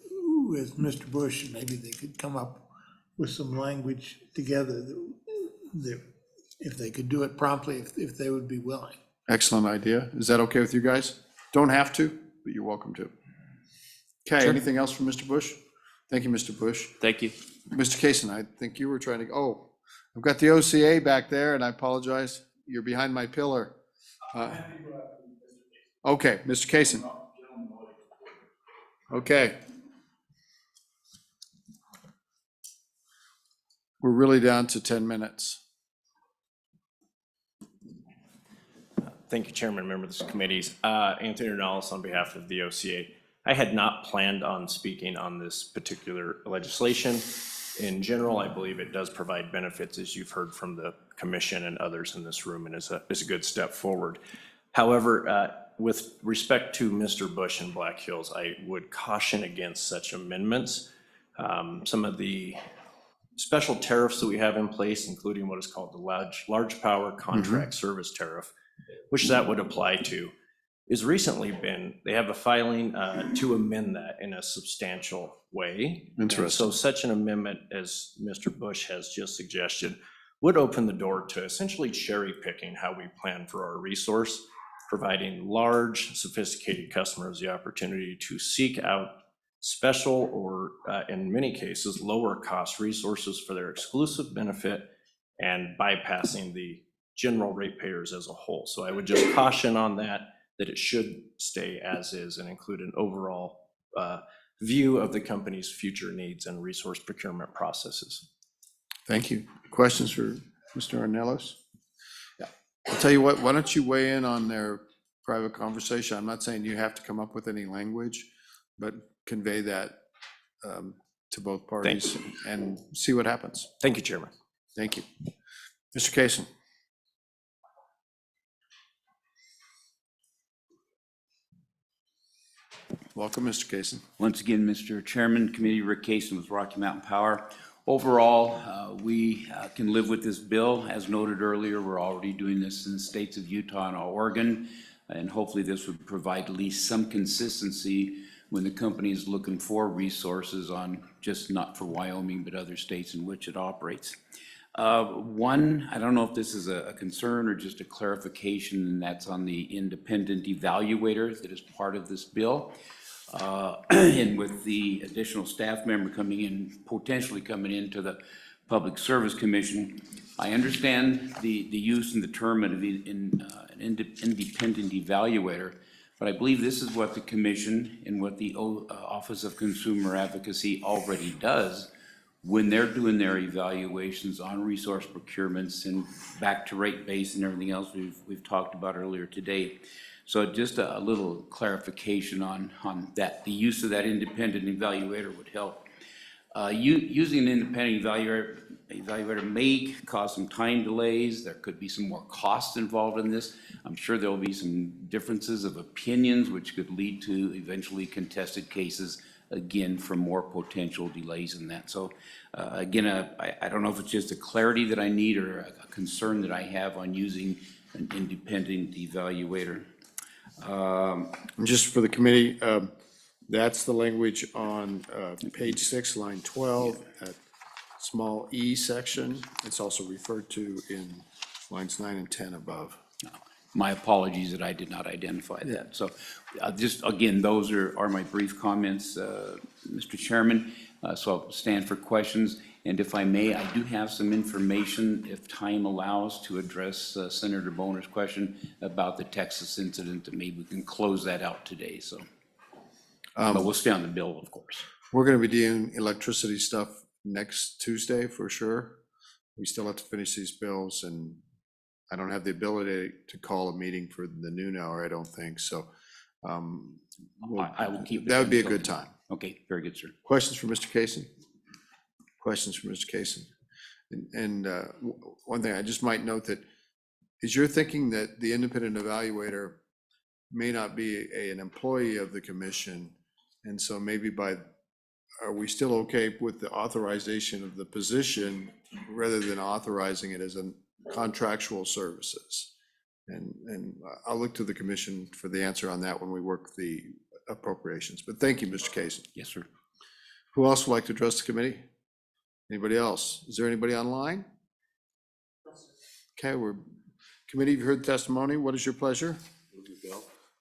Mr. Bush, maybe they could come up with some language together that if they could do it promptly, if they would be willing. Excellent idea. Is that okay with you guys? Don't have to, but you're welcome to. Okay, anything else from Mr. Bush? Thank you, Mr. Bush. Thank you. Mr. Kaysen, I think you were trying to, I've got the OCA back there, and I apologize. You're behind my pillar. Okay, Mr. Kaysen. Okay. We're really down to 10 minutes. Thank you, Chairman, members of the committees. Anthony Ronalds on behalf of the OCA. I had not planned on speaking on this particular legislation. In general, I believe it does provide benefits, as you've heard from the commission and others in this room, and is a good step forward. However, with respect to Mr. Bush and Black Hills, I would caution against such amendments. Some of the special tariffs that we have in place, including what is called the large power contract service tariff, which that would apply to, is recently been, they have a filing to amend that in a substantial way. Interesting. And so such an amendment, as Mr. Bush has just suggested, would open the door to essentially cherry picking how we plan for our resource, providing large, sophisticated customers the opportunity to seek out special or in many cases, lower cost resources for their exclusive benefit and bypassing the general ratepayers as a whole. So I would just caution on that it should stay as is and include an overall view of the company's future needs and resource procurement processes. Thank you. Questions for Mr. Ornelas? Yeah. I'll tell you what, why don't you weigh in on their private conversation? I'm not saying you have to come up with any language, but convey that to both parties and see what happens. Thank you, Chairman. Thank you. Mr. Kaysen. Welcome, Mr. Kaysen. Once again, Mr. Chairman, Committee, Rick Kaysen with Rocky Mountain Power. Overall, we can live with this bill. As noted earlier, we're already doing this in the states of Utah and Oregon, and hopefully this would provide at least some consistency when the company is looking for resources on just not for Wyoming, but other states in which it operates. One, I don't know if this is a concern or just a clarification, and that's on the independent evaluator that is part of this bill. And with the additional staff member coming in, potentially coming into the Public Service Commission, I understand the use and the term of an independent evaluator, but I believe this is what the commission and what the Office of Consumer Advocacy already does when they're doing their evaluations on resource procurements and back to rate base and everything else we've talked about earlier today. So just a little clarification on that, the use of that independent evaluator would help. Using an independent evaluator may cause some time delays. There could be some more costs involved in this. I'm sure there will be some differences of opinions which could lead to eventually contested cases, again, for more potential delays in that. So again, I don't know if it's just a clarity that I need or a concern that I have on using an independent evaluator. Just for the committee, that's the language on page 6, line 12, that small e section. It's also referred to in lines 9 and 10 above. My apologies that I did not identify that. So just, again, those are my brief comments, Mr. Chairman. So I'll stand for questions. And if I may, I do have some information, if time allows, to address Senator Boner's question about the Texas incident, and maybe we can close that out today, so. But we'll stay on the bill, of course. We're going to be doing electricity stuff next Tuesday for sure. We still have to finish these bills, and I don't have the ability to call a meeting for the noon hour, I don't think, so. I will keep. That would be a good time. Okay, very good, sir. Questions for Mr. Kaysen? Questions for Mr. Kaysen? And one thing, I just might note that, is you're thinking that the independent evaluator may not be an employee of the commission, and so maybe are we still okay with the authorization of the position rather than authorizing it as a contractual services? And I'll look to the commission for the answer on that when we work the appropriations. But thank you, Mr. Kaysen. Yes, sir. Who else would like to address the committee? Anybody else? Is there anybody online? Okay, committee, you've heard the testimony. What is your pleasure?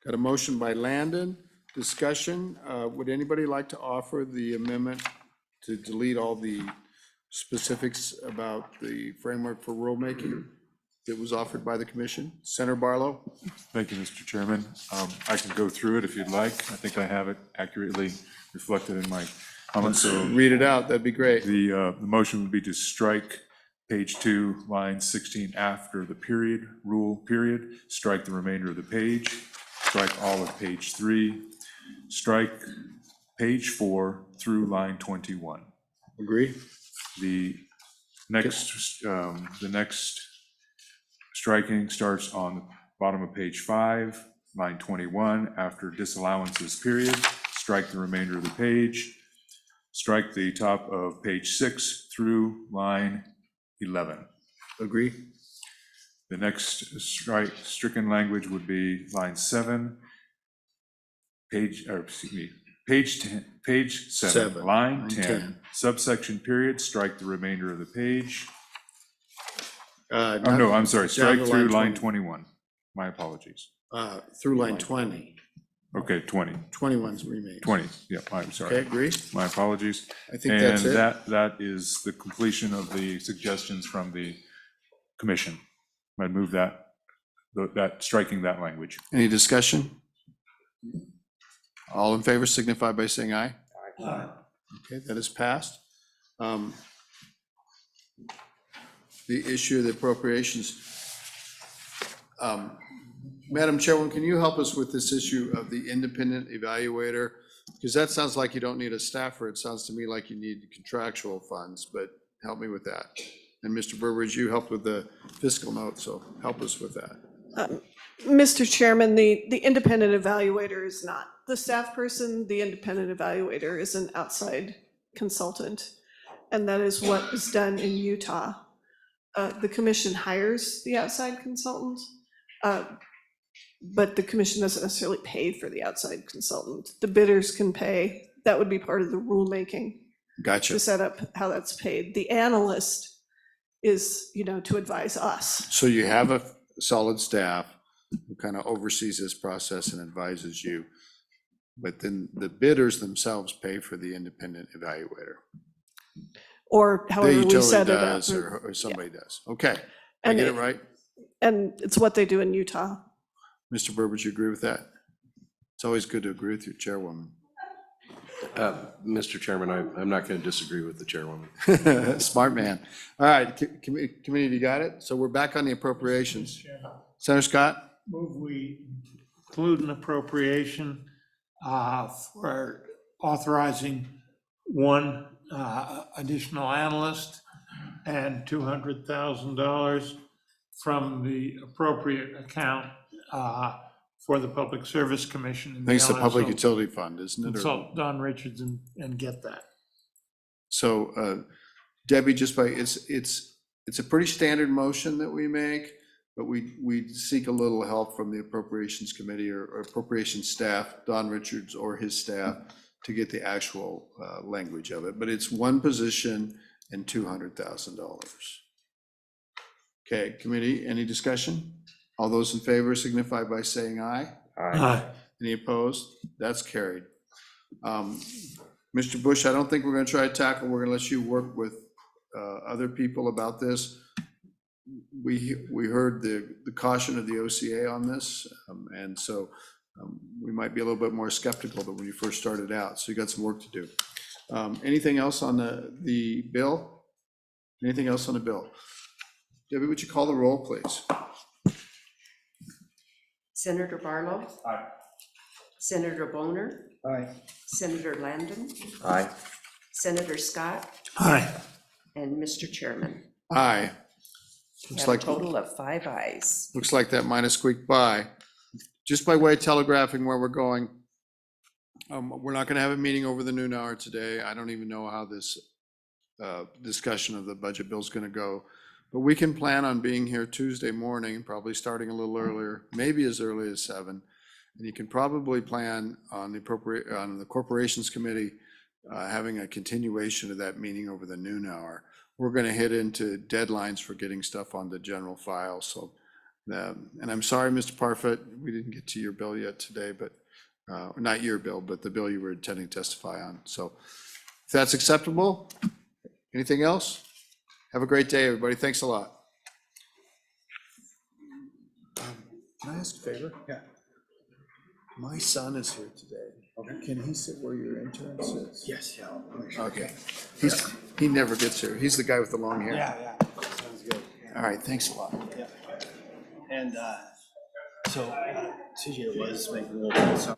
Got a motion by Landon. Discussion. Would anybody like to offer the amendment to delete all the specifics about the framework for rulemaking that was offered by the commission? Senator Barlow? Thank you, Mr. Chairman. I can go through it if you'd like. I think I have it accurately reflected in my comments. So Read it out, that'd be great. the motion would be to strike page 2, line 16 after the period, rule period, strike the remainder of the page, strike all of page 3, strike page 4 through line 21. Agree? The next striking starts on the bottom of page 5, line 21, after disallowances period, strike the remainder of the page, strike the top of page 6 through line 11. Agree? The next stricken language would be line 7, page 10, page 7, line 10, subsection period, strike the remainder of the page. Oh, no, I'm sorry, strike through line 21. My apologies. Through line 20. Okay, 20, 21's remade. 20, yeah, I'm Okay, sorry. agree? My apologies. I think that's it. And that is the completion of the suggestions from the commission. I'd move that striking that language. Any discussion? All in favor signify by saying aye. Aye. Okay, that is passed. The issue of the appropriations. Madam Chairwoman, can you help us with this issue of the independent evaluator? Because that sounds like you don't need a staffer. It sounds to me like you need contractual funds, but help me with that. And Mr. Burbridge, you helped with the fiscal note, so help us with that. Mr. Chairman, the independent evaluator is not the staff person. The independent evaluator is an outside consultant, and that is what is done in Utah. The commission hires the outside consultant, but the commission doesn't necessarily pay for the outside consultant. The bidders can pay. That would be part of the rulemaking Gotcha. to set up how that's paid. The analyst is, to advise us. So you have a solid staff who kind of oversees this process and advises you, but then the bidders themselves pay for the independent evaluator. Or The however we utility set it up. does, or somebody does. Okay, I And get it it- right? And it's what they do in Utah. Mr. Burbidge, you agree with that? It's always good to agree with your chairwoman. Mr. Chairman, I'm not going to disagree with the chairwoman. Smart man. All right, committee, you got it? So we're back on the appropriations. Senator Scott? Move we include an appropriation for authorizing one additional analyst and $200,000 from the appropriate account for the Public Service Commission. And Thanks to they'll Public also Utility Fund, isn't it? Or- consult Don Richards and get that. So Debbie, just by, it's a pretty standard motion that we make, but we seek a little help from the Appropriations Committee or Appropriations staff, Don Richards or his staff, to get the actual language of it. But it's one position and $200,000. Okay, committee, any discussion? All those in favor signify by saying aye. Aye. Any opposed? That's carried. Mr. Bush, I don't think we're gonna try to tackle, we're gonna let you work with other people about this. We heard the caution of the OCA on this, and so we might be a little bit more skeptical than when you first started out, so you got some work to do. Anything else on the bill? Anything else on the bill? Debbie, would you call the roll, please? Senator Barlow? Aye. Senator Boner? Aye. Senator Landon? Aye. Senator Scott? Aye. And Mr. Chairman? Aye. We Looks have a like, total of 5 ayes. looks like that might have squeaked by. Just by way of telegraphing where we're going, we're not gonna have a meeting over the noon hour today. I don't even know how this discussion of the budget bill is gonna go. But we can plan on being here Tuesday morning, probably starting a little earlier, maybe as early as 7. And you can probably plan on the Corporations Committee having a continuation of that meeting over the noon hour. We're gonna hit into deadlines for getting stuff on the general file, so. And I'm sorry, Mr. Parfit, we didn't get to your bill yet today, but, not your bill, but the bill you were intending to testify on. So if that's acceptable, anything else? Have a great day, everybody. Thanks a lot. Can I ask a favor? Yeah. My son is here today. Okay. Can he sit where your intern sits? Yes, yeah. Okay. He never gets here. He's the guy with the long hair. Yeah, sounds good. All right, thanks a lot. Yeah. And so CJ was making a little bit of